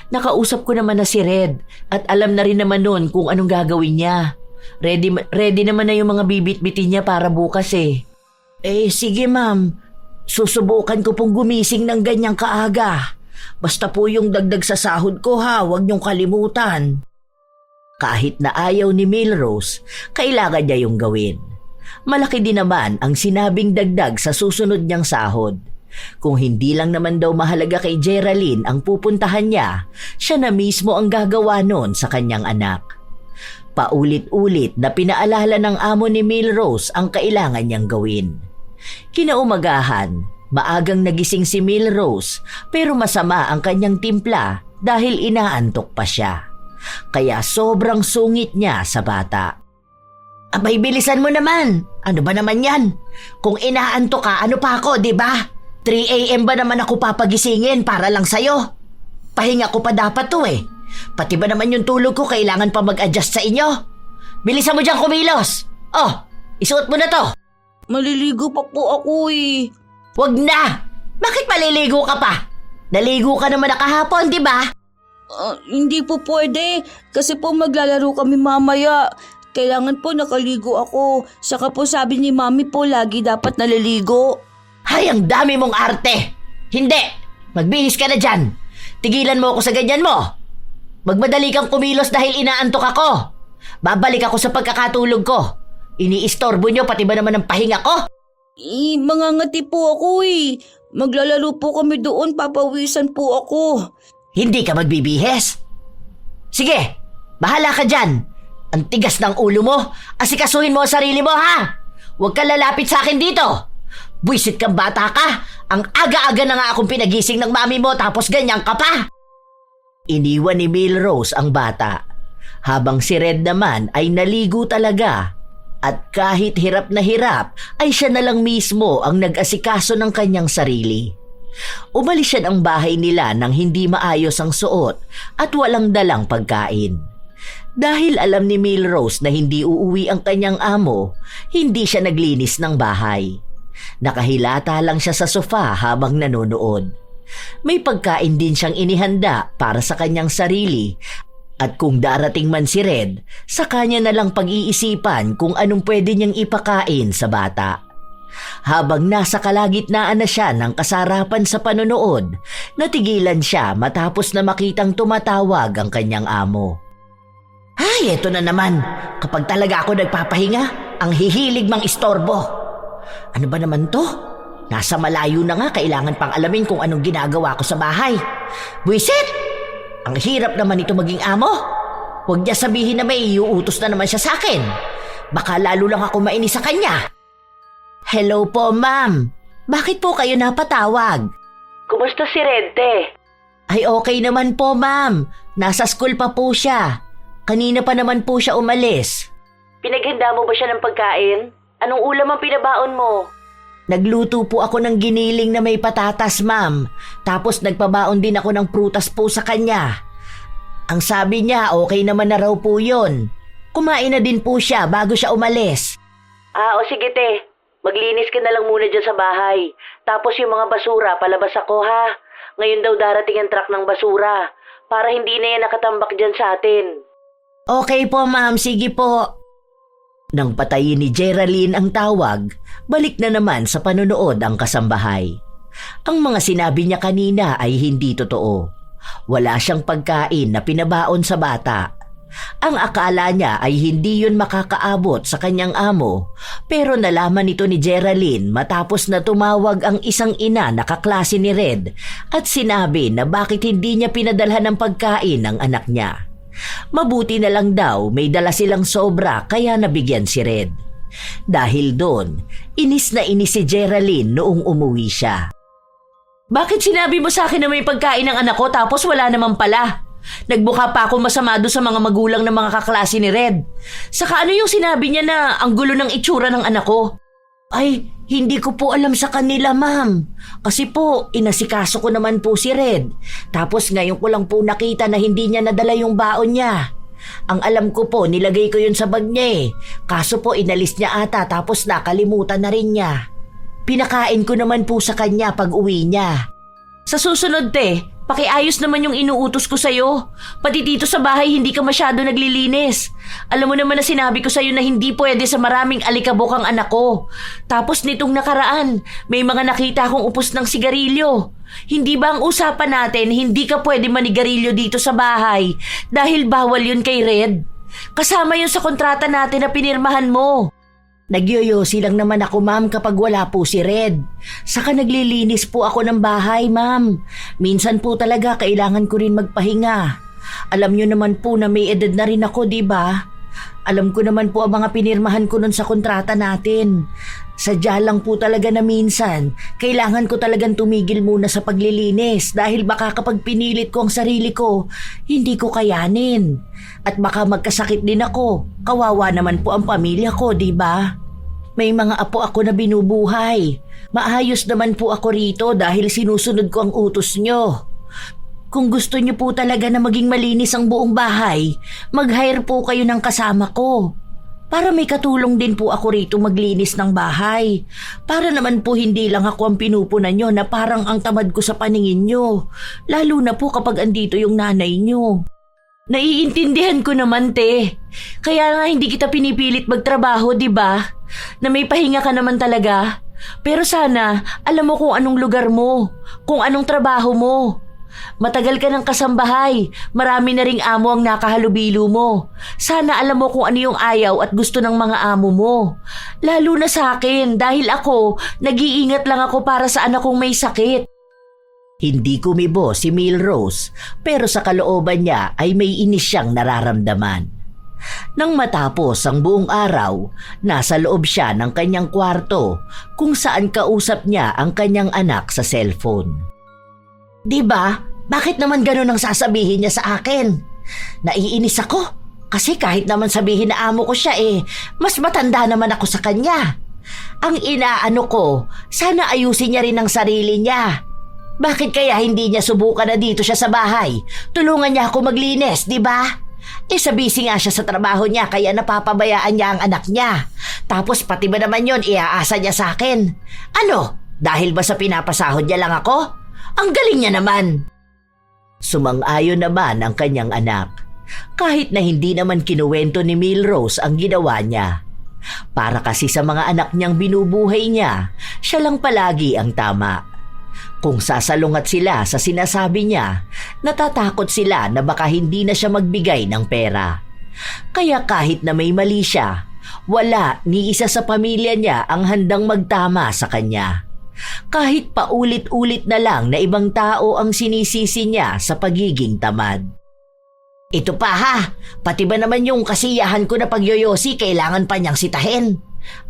Nakausap ko naman na si Red at alam na rin naman nun kung anong gagawin niya. Ready naman na yung mga bibit-bitin niya para bukas eh. Sige ma'am. Susubukan ko pong gumising ng ganyang kaaga. Basta po yung dagdag sa sahod ko ha, huwag niyong kalimutan. Kahit na ayaw ni Milrose, kailangan niya yung gawin. Malaki din naman ang sinabing dagdag sa susunod niyang sahod. Kung hindi lang naman daw mahalaga kay Geraldine ang pupuntahan niya, siya na mismo ang gagawa nun sa kanyang anak. Paulit-ulit na pinaalala ng amo ni Milrose ang kailangan niyang gawin. Kinaumagahan, maagang nagising si Milrose pero masama ang kanyang timpla dahil inaantok pa siya. Kaya sobrang sungit niya sa bata. Abay, bilisan mo naman. Ano ba naman yan? Kung inaantok ka, ano pa ako, di ba? 3 a.m. ba naman ako papagisingin para lang sa'yo? Pahinga ko pa dapat to eh. Pati ba naman yung tulog ko kailangan pa mag-adjust sa inyo? Bilisan mo dyan kumilos! Oh, isuot mo na to! Maliligo pa po ako eh. Wag na! Bakit maliligo ka pa? Naligo ka naman na kahapon, di ba? Hindi po pwede kasi po maglalaro kami mamaya. Kailangan po nakaligo ako. Saka po sabi ni Mami po lagi dapat naliligo. Hay, ang dami mong arte! Hindi! Magbihis ka na dyan! Tigilan mo ako sa ganyan mo! Magmadali kang kumilos dahil inaantok ako. Babalik ako sa pagkakatulog ko. Iniistorbo nyo pati ba naman ang pahinga ko? Mangangati po ako eh. Maglalaro po kami doon, papawisan po ako. Hindi ka magbibihis? Sige, bahala ka dyan. Ang tigas ng ulo mo. Asikasuhin mo ang sarili mo ha. Huwag ka lalapit sa akin dito. Buisit kang bata ka. Ang aga-aga na nga akong pinagising ng mami mo tapos ganyan ka pa. Iniwan ni Milrose ang bata, habang si Red naman ay naligo talaga at kahit hirap na hirap ay siya na lang mismo ang nag-asikaso ng kanyang sarili. Umalis siya ng bahay nila nang hindi maayos ang suot at walang dalang pagkain. Dahil alam ni Milrose na hindi uuwi ang kanyang amo, hindi siya naglinis ng bahay. Nakahilata lang siya sa sofa habang nanonood. May pagkain din siyang inihanda para sa kanyang sarili at kung darating man si Red, sa kanya na lang pag-iisipan kung anong pwede niyang ipakain sa bata. Habang nasa kalagitnaan na siya ng kasarapan sa panonood, natigilan siya matapos na makitang tumatawag ang kanyang amo. Ay, eto na naman. Kapag talaga ako nagpapahinga, ang hihilig mang istorbo. Ano ba naman to? Nasa malayo na nga, kailangan pang alamin kung anong ginagawa ko sa bahay. Buisit! Ang hirap naman ito maging amo. Huwag niya sabihin na may iuutos na naman siya sa akin. Baka lalo lang ako mainis sa kanya. Hello po, ma'am. Bakit po kayo napatawag? Kumusta si Red, te? Ay, okay naman po, ma'am. Nasa school pa po siya. Kanina pa naman po siya umalis. Pinaghanda mo ba siya ng pagkain? Anong ulam ang pinabaon mo? Nagluto po ako ng giniling na may patatas, ma'am. Tapos nagpabaon din ako ng prutas po sa kanya. Ang sabi niya, okay naman na raw po yun. Kumain na din po siya bago siya umalis. O sige te, maglinis ka na lang muna dyan sa bahay. Tapos yung mga basura, palabas ako ha. Ngayon daw darating ang truck ng basura. Para hindi na yan nakatambak dyan sa atin. Okay po, ma'am. Sige po. Nang patayin ni Geraldine ang tawag, balik na naman sa panonood ang kasambahay. Ang mga sinabi niya kanina ay hindi totoo. Wala siyang pagkain na pinabaon sa bata. Ang akala niya ay hindi yun makakaabot sa kanyang amo, pero nalaman ito ni Geraldine matapos na tumawag ang isang ina na kaklase ni Red at sinabi na bakit hindi niya pinadalhan ng pagkain ang anak niya. Mabuti na lang daw may dala silang sobra kaya nabigyan si Red. Dahil doon, inis na inis si Geraldine noong umuwi siya. Bakit sinabi mo sa akin na may pagkain ng anak ko tapos wala naman pala? Nagbuka pa ako masama doon sa mga magulang ng mga kaklase ni Red. Saka ano yung sinabi niya na ang gulo ng itsura ng anak ko? Ay, hindi ko po alam sa kanila, ma'am. Kasi po, inasikaso ko naman po si Red. Tapos ngayon ko lang po nakita na hindi niya nadala yung baon niya. Ang alam ko po, nilagay ko yun sa bag niya eh. Kaso po, inalis niya ata tapos nakalimutan na rin niya. Pinakain ko naman po sa kanya pag uwi niya. Sa susunod, pakiayos naman yung inuutos ko sa'yo. Pati dito sa bahay hindi ka masyado naglilinis. Alam mo naman na sinabi ko sa'yo na hindi pwede sa maraming alikabok ang anak ko. Tapos nitong nakaraan, may mga nakita akong upos ng sigarilyo. Hindi ba ang usapan natin hindi ka pwede manigarilyo dito sa bahay dahil bawal yun kay Red? Kasama yun sa kontrata natin na pinirmahan mo. Nagyoyosi lang naman ako, ma'am, kapag wala po si Red. Saka naglilinis po ako ng bahay, ma'am. Minsan po talaga kailangan ko rin magpahinga. Alam nyo naman po na may edad na rin ako, di ba? Alam ko naman po ang mga pinirmahan ko nun sa kontrata natin. Sadya lang po talaga na minsan, kailangan ko talagang tumigil muna sa paglilinis dahil baka kapag pinilit ko ang sarili ko, hindi ko kayanin. At baka magkasakit din ako. Kawawa naman po ang pamilya ko, di ba? May mga apo ako na binubuhay. Maayos naman po ako rito dahil sinusunod ko ang utos nyo. Kung gusto niyo po talaga na maging malinis ang buong bahay, mag-hire po kayo ng kasama ko. Para may katulong din po ako rito maglinis ng bahay. Para naman po hindi lang ako ang pinupunan nyo na parang ang tamad ko sa paningin nyo. Lalo na po kapag andito yung nanay nyo. Naiintindihan ko naman, Kaya nga hindi kita pinipilit magtrabaho, di ba? Na may pahinga ka naman talaga. Pero sana, alam mo kung anong lugar mo, kung anong trabaho mo. Matagal ka ng kasambahay, marami na ring amo ang nakahalubilo mo. Sana alam mo kung ano yung ayaw at gusto ng mga amo mo. Lalo na sa akin dahil ako, nag-iingat lang ako para sa anak kong may sakit. Hindi kumibo si Milrose pero sa kalooban niya ay may inis siyang nararamdaman. Nang matapos ang buong araw, nasa loob siya ng kanyang kwarto kung saan kausap niya ang kanyang anak sa cellphone. Diba? Bakit naman ganun ang sasabihin niya sa akin? Naiinis ako kasi kahit naman sabihin na amo ko siya mas matanda naman ako sa kanya. Ang inaano ko, sana ayusin niya rin ang sarili niya. Bakit kaya hindi niya subukan na dito siya sa bahay? Tulungan niya ako maglinis, diba? Sa busy nga siya sa trabaho niya kaya napapabayaan niya ang anak niya. Tapos pati ba naman yon iaasa niya sa akin? Ano? Dahil ba sa pinapasahod niya lang ako? Ang galing niya naman. Sumang-ayon naman ang kanyang anak. Kahit na hindi naman kinuwento ni Milrose ang ginawa niya. Para kasi sa mga anak niyang binubuhay niya, siya lang palagi ang tama. Kung sasalungat sila sa sinasabi niya, natatakot sila na baka hindi na siya magbigay ng pera. Kaya kahit na may mali siya, wala ni isa sa pamilya niya ang handang magtama sa kanya. Kahit paulit-ulit na lang na ibang tao ang sinisisi niya sa pagiging tamad. Ito pa ha, pati ba naman yung kasiyahan ko na pagyoyosi kailangan pa niyang sitahin?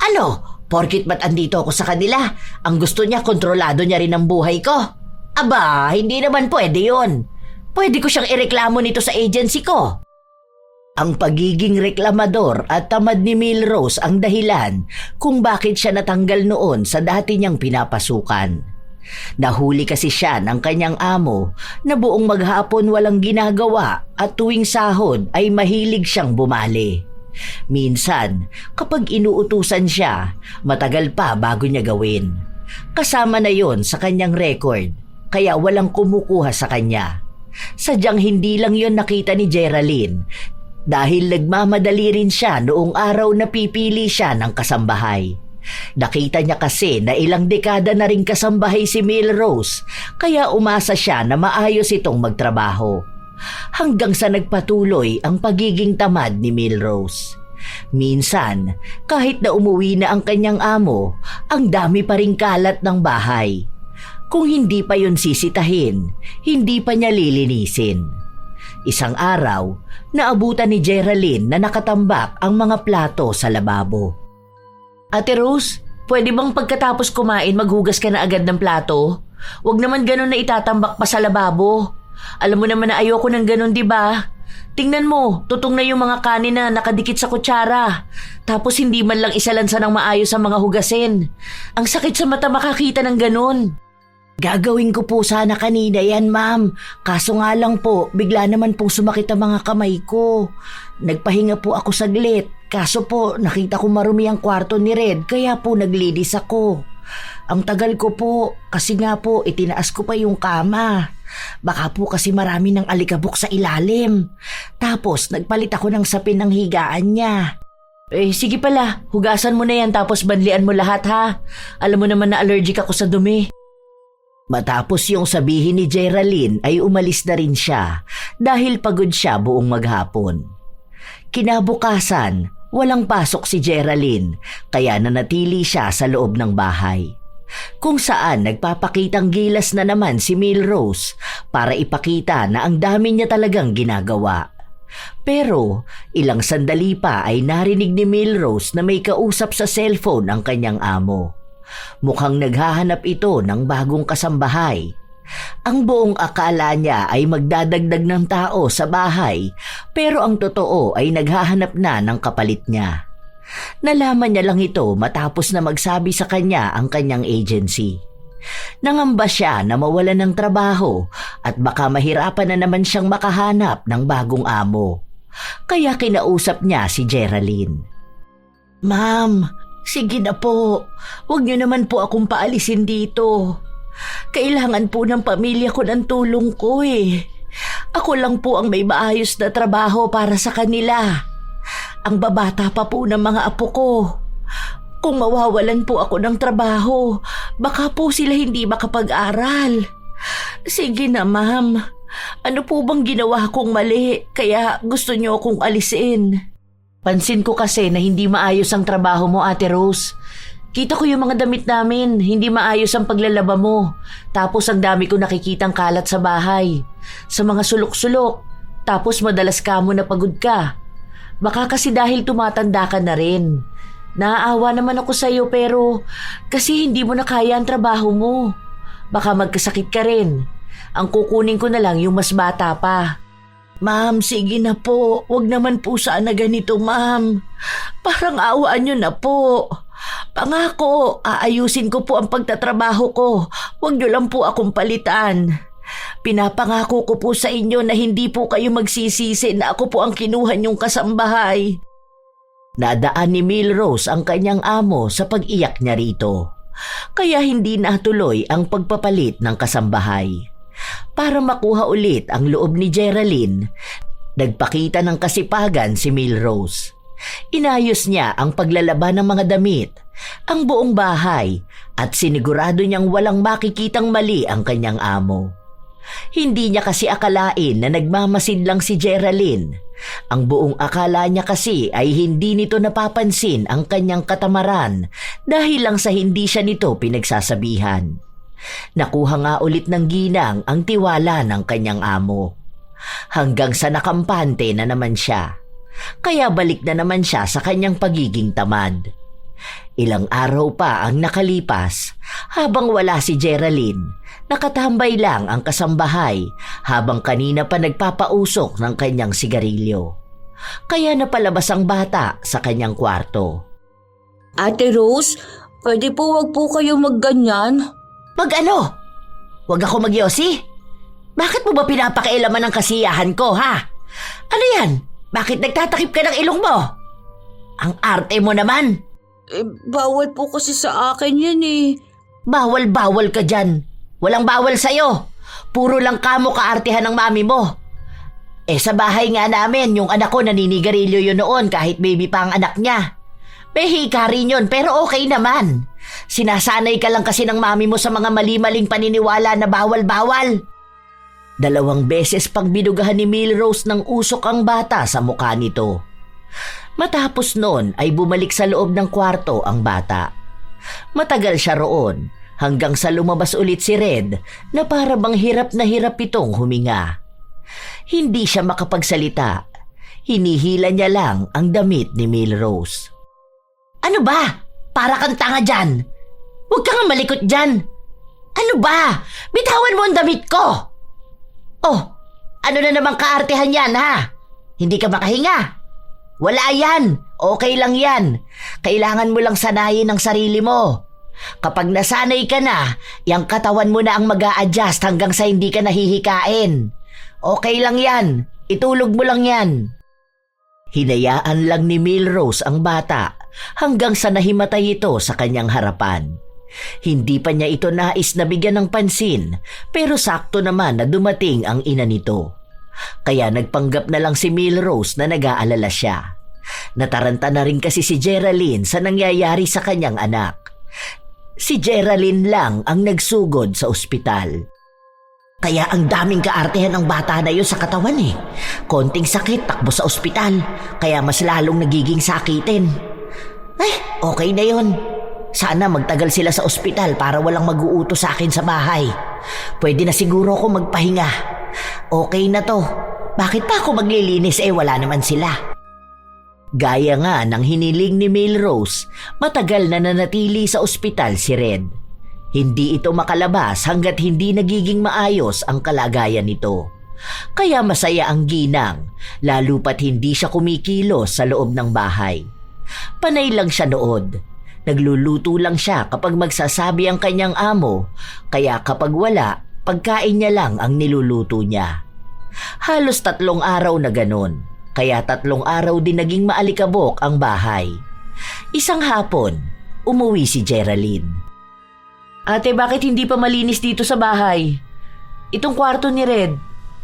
Ano, porkit ba't andito ako sa kanila, ang gusto niya kontrolado niya rin ang buhay ko? Aba, hindi naman pwede yun. Pwede ko siyang ireklamo nito sa agency ko. Ang pagiging reklamador at tamad ni Milrose ang dahilan kung bakit siya natanggal noon sa dati niyang pinapasukan. Nahuli kasi siya ng kanyang amo na buong maghapon walang ginagawa at tuwing sahod ay mahilig siyang bumali. Minsan, kapag inuutusan siya, matagal pa bago niya gawin. Kasama na yon sa kanyang record, kaya walang kumukuha sa kanya. Sadyang hindi lang yon nakita ni Geraldine dahil nagmamadali rin siya noong araw na pipili siya ng kasambahay. Nakita niya kasi na ilang dekada na rin kasambahay si Milrose, kaya umasa siya na maayos itong magtrabaho. Hanggang sa nagpatuloy ang pagiging tamad ni Milrose. Minsan, kahit na umuwi na ang kanyang amo, ang dami pa ring kalat ng bahay. Kung hindi pa yon sisitahin, hindi pa niya lilinisin. Isang araw, naabutan ni Geraldine na nakatambak ang mga plato sa lababo. Ate Rose, pwede bang pagkatapos kumain maghugas ka na agad ng plato? Huwag naman ganun na itatambak pa sa lababo. Alam mo naman na ayoko ng ganun, di ba? Tingnan mo, tutong na yung mga kanin na nakadikit sa kutsara. Tapos hindi man lang isalansa ng maayos ang mga hugasin. Ang sakit sa mata makakita ng ganun. Gagawin ko po sana kanina yan, ma'am. Kaso nga lang po, bigla naman po sumakit ang mga kamay ko. Nagpahinga po ako saglit. Kaso po, nakita ko marumi ang kwarto ni Red, kaya po naglinis ako. Ang tagal ko po, kasi nga po, itinaas ko pa yung kama. Baka po kasi marami ng alikabok sa ilalim. Tapos, nagpalit ako ng sapin ng higaan niya. Sige pala, hugasan mo na yan tapos banlian mo lahat ha. Alam mo naman na allergic ako sa dumi. Matapos yung sabihin ni Geraldine ay umalis na rin siya dahil pagod siya buong maghapon. Kinabukasan, walang pasok si Geraldine kaya nanatili siya sa loob ng bahay. Kung saan nagpapakitang gilas na naman si Milrose para ipakita na ang dami niya talagang ginagawa. Pero ilang sandali pa ay narinig ni Milrose na may kausap sa cellphone ang kanyang amo. Mukhang naghahanap ito ng bagong kasambahay. Ang buong akala niya ay magdadagdag ng tao sa bahay, pero ang totoo ay naghahanap na ng kapalit niya. Nalaman niya lang ito matapos na magsabi sa kanya ang kanyang agency. Nangamba siya na mawalan ng trabaho at baka mahirapan na naman siyang makahanap ng bagong amo. Kaya kinausap niya si Geraldine. Ma'am, sige na po. Huwag niyo naman po akong paalisin dito. Kailangan po ng pamilya ko ng tulong ko eh. Ako lang po ang may maayos na trabaho para sa kanila. Ang babata pa po ng mga apo ko. Kung mawawalan po ako ng trabaho, baka po sila hindi makapag-aral. Sige na, ma'am. Ano po bang ginawa kong mali kaya gusto niyo akong alisin? Pansin ko kasi na hindi maayos ang trabaho mo, Ate Rose. Kita ko yung mga damit namin, hindi maayos ang paglalaba mo. Tapos ang dami ko nakikitang kalat sa bahay. Sa mga sulok-sulok. Tapos madalas ka mo na pagod ka. Baka kasi dahil tumatanda ka na rin. Naaawa naman ako sa'yo pero kasi hindi mo na kaya ang trabaho mo. Baka magkasakit ka rin. Ang kukunin ko na lang yung mas bata pa. Ma'am, sige na po. Huwag naman po sana ganito, ma'am. Parang awaan niyo na po. Pangako, aayusin ko po ang pagtatrabaho ko. Huwag niyo lang po akong palitan. Pinapangako ko po sa inyo na hindi po kayo magsisisi na ako po ang kinuha niyong kasambahay. Nadaan ni Milrose ang kanyang amo sa pag-iyak niya rito. Kaya hindi natuloy ang pagpapalit ng kasambahay. Para makuha ulit ang loob ni Geraldine, nagpakita ng kasipagan si Milrose. Inayos niya ang paglalaba ng mga damit, ang buong bahay at sinigurado niyang walang makikitang mali ang kanyang amo. Hindi niya kasi akalain na nagmamasid lang si Geraldine. Ang buong akala niya kasi ay hindi nito napapansin ang kanyang katamaran dahil lang sa hindi siya nito pinagsasabihan. Nakuha nga ulit ng ginang ang tiwala ng kanyang amo. Hanggang sa nakampante na naman siya. Kaya balik na naman siya sa kanyang pagiging tamad. Ilang araw pa ang nakalipas habang wala si Geraldine. Nakatambay lang ang kasambahay habang kanina pa nagpapausok ng kanyang sigarilyo. Kaya napalabas ang bata sa kanyang kwarto. Ate Rose, pwede po wag po kayo magganyan? Mag-ano? Huwag ako magyosi? Bakit mo ba pinapakialaman ang kasiyahan ko, ha? Ano yan? Bakit nagtatakip ka ng ilong mo? Ang arte mo naman. Bawal po kasi sa akin yan eh. Bawal-bawal ka dyan. Walang bawal sa'yo. Puro lang kamo kaartehan ng mami mo. Sa bahay nga namin, yung anak ko naninigarilyo yun noon kahit baby pa ang anak niya. May hika rin yun, pero okay naman. Sinasanay ka lang kasi ng mami mo sa mga mali-maling paniniwala na bawal-bawal. 2 beses pang binugahan ni Milrose ng usok ang bata sa mukha nito. Matapos noon ay bumalik sa loob ng kwarto ang bata. Matagal siya roon hanggang sa lumabas ulit si Red na para bang hirap na hirap itong huminga. Hindi siya makapagsalita. Hinihila niya lang ang damit ni Milrose. Ano ba? Para kang tanga dyan. Huwag ka nga malikot dyan. Ano ba? Bitawan mo ang damit ko. Oh, ano na namang kaartehan yan ha? Hindi ka makahinga. Wala yan. Okay lang yan. Kailangan mo lang sanayin ang sarili mo. Kapag nasanay ka na, yung katawan mo na ang mag-a-adjust hanggang sa hindi ka nahihikain. Okay lang yan. Itulog mo lang yan. Hinayaan lang ni Milrose ang bata hanggang sa nahimatay ito sa kanyang harapan. Hindi pa niya ito nais na bigyan ng pansin, pero sakto naman na dumating ang ina nito. Kaya nagpanggap na lang si Milrose na nag-aalala siya. Nataranta na rin kasi si Geraldine sa nangyayari sa kanyang anak. Si Geraldine lang ang nagsugod sa ospital. Kaya ang daming kaartehan ng bata na yun sa katawan eh. Konting sakit, takbo sa ospital. Kaya mas lalong nagiging sakitin. Ay, okay na yun. Sana magtagal sila sa ospital para walang mag-uutos sa akin sa bahay. Pwede na siguro ako magpahinga. Okay na to. Bakit pa ako maglilinis wala naman sila? Gaya nga ng hiniling ni Milrose, matagal na nanatili sa ospital si Red. Hindi ito makalabas hanggat hindi nagiging maayos ang kalagayan nito. Kaya masaya ang ginang, lalo pat hindi siya kumikilos sa loob ng bahay. Panay lang siya nood. Nagluluto lang siya kapag magsasabi ang kanyang amo, kaya kapag wala, pagkain niya lang ang niluluto niya. Halos 3 araw na ganon, kaya 3 araw din naging maalikabok ang bahay. Isang hapon, umuwi si Geraldine. Ate, bakit hindi pa malinis dito sa bahay? Itong kwarto ni Red,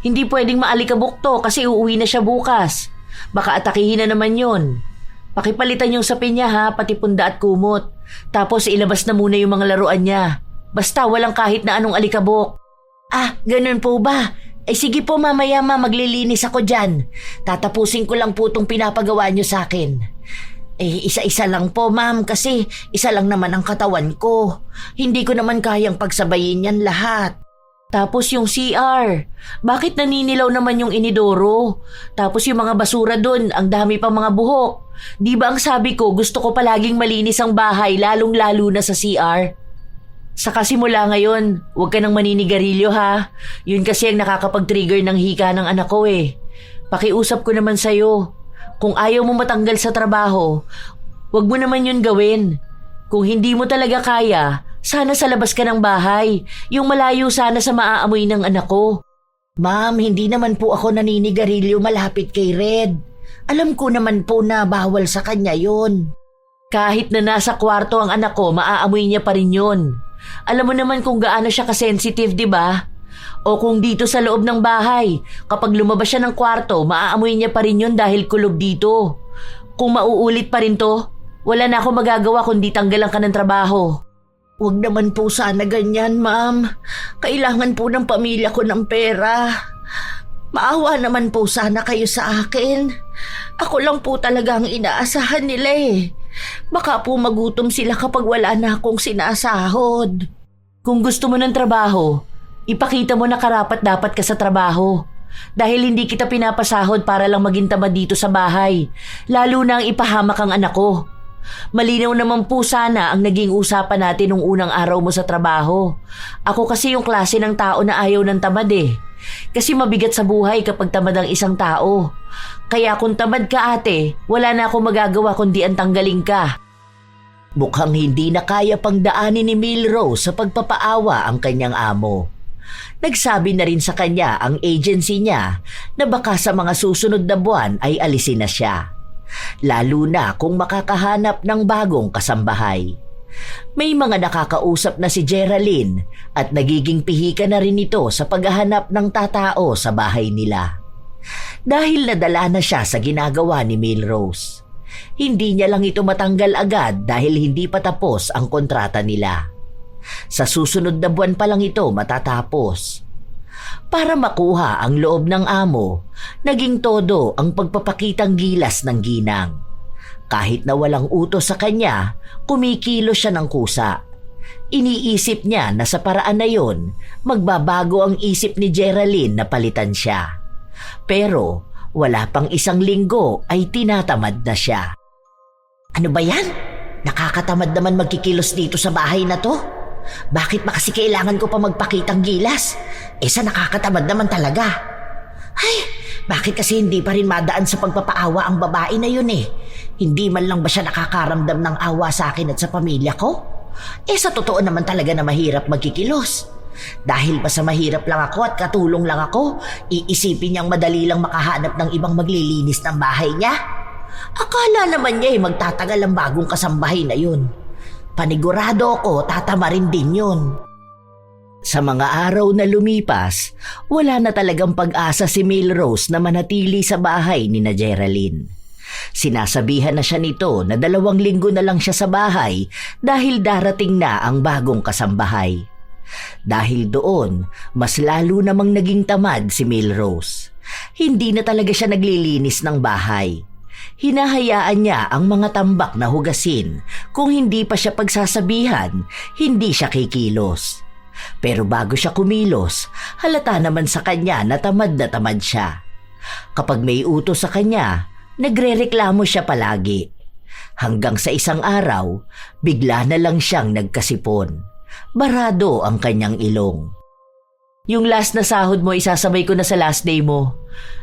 hindi pwedeng maalikabok to kasi uuwi na siya bukas. Baka atakihin na naman yun. Pakipalitan yung sapin niya ha, pati punda at kumot. Tapos ilabas na muna yung mga laruan niya. Basta walang kahit na anong alikabok. Ah, ganun po ba? Sige po mamaya maglilinis ako dyan. Tatapusin ko lang po itong pinapagawa niyo sa akin. Isa-isa lang po ma'am kasi isa lang naman ang katawan ko. Hindi ko naman kayang pagsabayin yan lahat. Tapos yung CR, bakit naninilaw naman yung inidoro? Tapos yung mga basura dun, ang dami pang mga buhok. Di ba ang sabi ko gusto ko palaging malinis ang bahay lalong-lalo na sa CR? Saka simula ngayon, huwag ka nang maninigarilyo ha. Yun kasi ang nakakapag-trigger ng hika ng anak ko eh. Pakiusap ko naman sa'yo. Kung ayaw mo matanggal sa trabaho, huwag mo naman yun gawin. Kung hindi mo talaga kaya, sana sa labas ka ng bahay. Yung malayo sana sa maaamoy ng anak ko. Ma'am, hindi naman po ako naninigarilyo malapit kay Red. Alam ko naman po na bawal sa kanya yun. Kahit na nasa kwarto ang anak ko, maaamoy niya pa rin yun. Alam mo naman kung gaano siya kasensitive, di ba? O kung dito sa loob ng bahay, kapag lumabas siya ng kwarto, maaamoy niya pa rin yun dahil kulob dito. Kung mauulit pa rin to, wala na ako magagawa kundi tanggalan ka ng trabaho. Huwag naman po sana ganyan, ma'am. Kailangan po ng pamilya ko ng pera. Maawa naman po sana kayo sa akin. Ako lang po talaga ang inaasahan nila eh. Baka po magutom sila kapag wala na akong sinasahod. Kung gusto mo ng trabaho, ipakita mo na karapat-dapat ka sa trabaho. Dahil hindi kita pinapasahod para lang maging tamad dito sa bahay. Lalo na ang ipahamak ang anak ko. Malinaw naman po sana ang naging usapan natin nung unang araw mo sa trabaho. Ako kasi yung klase ng tao na ayaw ng tamad eh. Kasi mabigat sa buhay kapag tamad ang isang tao. Kaya kung tamad ka ate, wala na akong magagawa kundi ang tanggalin ka. Mukhang hindi na kaya pang daanin ni Milrose sa pagpapaawa ang kanyang amo. Nagsabi na rin sa kanya ang agency niya na baka sa mga susunod na buwan ay alisin na siya. Lalo na kung makakahanap ng bagong kasambahay. May mga nakakausap na si Geraldine at nagiging pihika na rin ito sa paghahanap ng tatao sa bahay nila. Dahil nadala na siya sa ginagawa ni Milrose. Hindi niya lang ito matanggal agad dahil hindi pa tapos ang kontrata nila. Sa susunod na buwan pa lang ito matatapos. Para makuha ang loob ng amo, naging todo ang pagpapakitang gilas ng ginang. Kahit na walang utos sa kanya, kumikilos siya ng kusa. Iniisip niya na sa paraan na yon, magbabago ang isip ni Geraldine na palitan siya. Pero wala pang 1 linggo ay tinatamad na siya. Ano ba yan? Nakakatamad naman magkikilos dito sa bahay na to. Bakit ba kasi kailangan ko pa magpakitang gilas? Sa nakakatamad naman talaga. Ay, bakit kasi hindi pa rin madaan sa pagpapaawa ang babae na yun eh? Hindi man lang ba siya nakakaramdam ng awa sa akin at sa pamilya ko? Sa totoo naman talaga na mahirap magkikilos. Dahil ba sa mahirap lang ako at katulong lang ako, iisipin niyang madali lang makahanap ng ibang maglilinis ng bahay niya? Akala naman niya magtatagal ang bagong kasambahay na yun. Panigurado ako, tatamarin din yun. Sa mga araw na lumipas, wala na talagang pag-asa si Milrose na manatili sa bahay ni na Geraldine. Sinasabihan na siya nito na 2 linggo na lang siya sa bahay dahil darating na ang bagong kasambahay. Dahil doon, mas lalo namang naging tamad si Milrose. Hindi na talaga siya naglilinis ng bahay. Hinahayaan niya ang mga tambak na hugasin. Kung hindi pa siya pagsasabihan, hindi siya kikilos. Pero bago siya kumilos, halata naman sa kanya na tamad siya. Kapag may utos sa kanya, nagrereklamo siya palagi. Hanggang sa isang araw, bigla na lang siyang nagkasipon. Barado ang kanyang ilong. Yung last na sahod mo, isasabay ko na sa last day mo.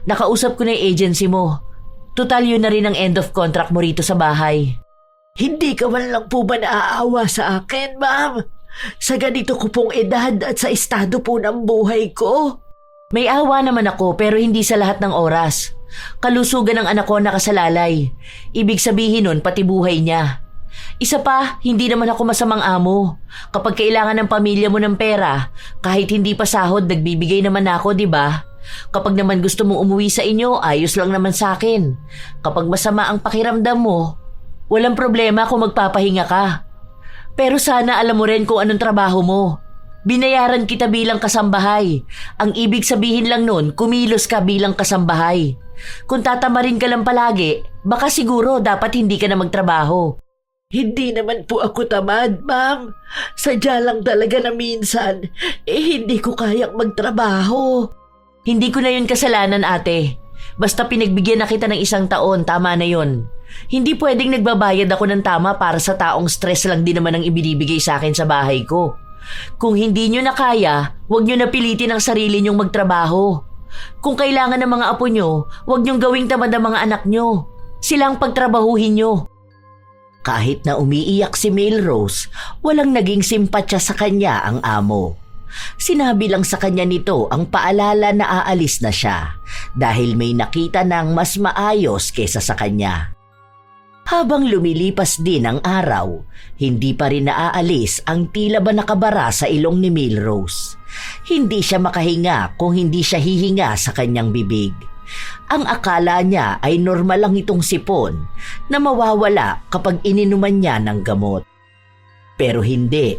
Nakausap ko na yung agency mo. Total yun na rin ang end of contract mo rito sa bahay. Hindi ka man lang po ba naaawa sa akin, ma'am? Sa ganito ko pong edad at sa estado po ng buhay ko. May awa naman ako pero hindi sa lahat ng oras. Kalusugan ng anak ko nakasalalay. Ibig sabihin nun pati buhay niya. Isa pa, hindi naman ako masamang amo. Kapag kailangan ng pamilya mo ng pera, kahit hindi pa sahod, nagbibigay naman ako, di ba? Kapag naman gusto mong umuwi sa inyo, ayos lang naman sa akin. Kapag masama ang pakiramdam mo, walang problema kung magpapahinga ka. Pero sana alam mo rin kung anong trabaho mo. Binayaran kita bilang kasambahay. Ang ibig sabihin lang nun, kumilos ka bilang kasambahay. Kung tatamarin ka lang palagi, baka siguro dapat hindi ka na magtrabaho. Hindi naman po ako tamad, ma'am. Sadya lang talaga na minsan, hindi ko kayang magtrabaho. Hindi ko na yun kasalanan, ate. Basta pinagbigyan na kita ng 1 taon, tama na yun. Hindi pwedeng nagbabayad ako ng tama para sa taong stress lang din naman ang ibinibigay sa akin sa bahay ko. Kung hindi nyo na kaya, huwag nyo napilitin ang sarili nyong magtrabaho. Kung kailangan ng mga apo nyo, huwag nyong gawing tamad ang mga anak nyo. Silang pagtrabahuhin nyo. Kahit na umiiyak si Milrose, walang naging simpatya sa kanya ang amo. Sinabi lang sa kanya nito ang paalala na aalis na siya dahil may nakita ng mas maayos kesa sa kanya. Habang lumilipas din ang araw, hindi pa rin naaalis ang tila ba nakabara sa ilong ni Milrose. Hindi siya makahinga kung hindi siya hihinga sa kanyang bibig. Ang akala niya ay normal lang itong sipon na mawawala kapag ininuman niya ng gamot. Pero hindi.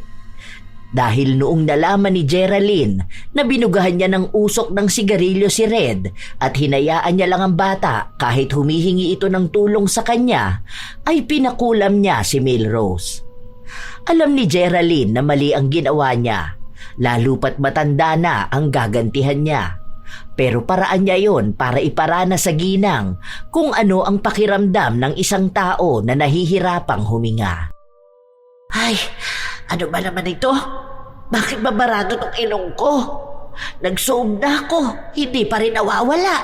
Dahil noong nalaman ni Geraldine na binugahan niya ng usok ng sigarilyo si Red at hinayaan niya lang ang bata kahit humihingi ito ng tulong sa kanya, ay pinakulam niya si Milrose. Alam ni Geraldine na mali ang ginawa niya, lalo pat matanda na ang gagantihan niya. Pero paraan niya yon para iparana sa ginang kung ano ang pakiramdam ng isang tao na nahihirapang huminga. Ay, ano ba naman ito? Bakit babarado tong ilong ko? Nagsuog na ako, hindi pa rin nawawala.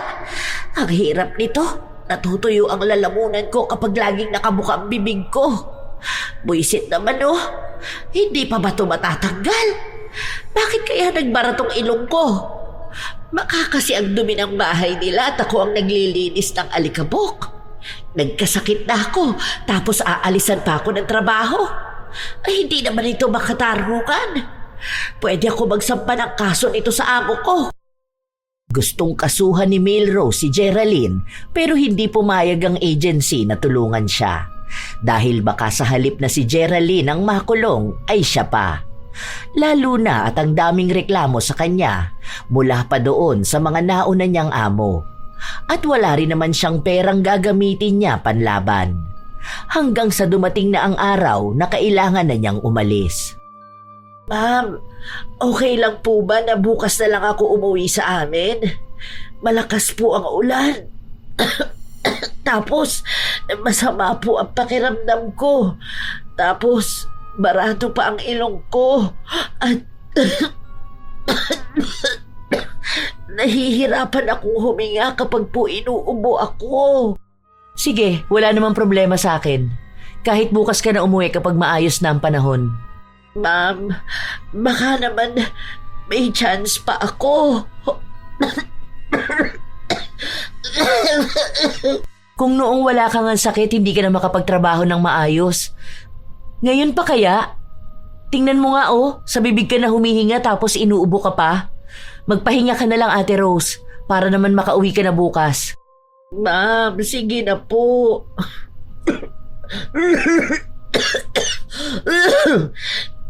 Ang hirap nito, natutuyo ang lalamunan ko kapag laging nakabuka ang bibig ko. Buisit naman hindi pa ba ito matatanggal? Bakit kaya nagbara tong ilong ko? Baka kasi ang dumi ng bahay nila at ako ang naglilinis ng alikabok. Nagkasakit na ako, tapos aalisan pa ako ng trabaho. Ay, hindi naman ito makatarukan. Pwede ako magsampa ng kaso nito sa amo ko. Gustong kasuhan ni Milrose si Geraldine pero hindi pumayag ang agency na tulungan siya. Dahil baka sa halip na si Geraldine ang makulong ay siya pa. Lalo na at ang daming reklamo sa kanya mula pa doon sa mga nauna niyang amo. At wala rin naman siyang perang gagamitin niya panlaban. Hanggang sa dumating na ang araw na kailangan na niyang umalis. Ma'am, okay lang po ba na bukas na lang ako umuwi sa amin? Malakas po ang ulan. Tapos, masama po ang pakiramdam ko. Tapos, barado pa ang ilong ko. At nahihirapan akong huminga kapag po inuubo ako. Sige, wala namang problema sa akin. Kahit bukas ka na umuwi kapag maayos na ang panahon. Ma'am, baka naman may chance pa ako. Kung noong wala kang ang sakit, hindi ka na makapagtrabaho ng maayos. Ngayon pa kaya? Tingnan mo nga sa bibig ka na humihinga tapos inuubo ka pa. Magpahinga ka na lang, Ate Rose, para naman makauwi ka na bukas. Ma'am, sige na po.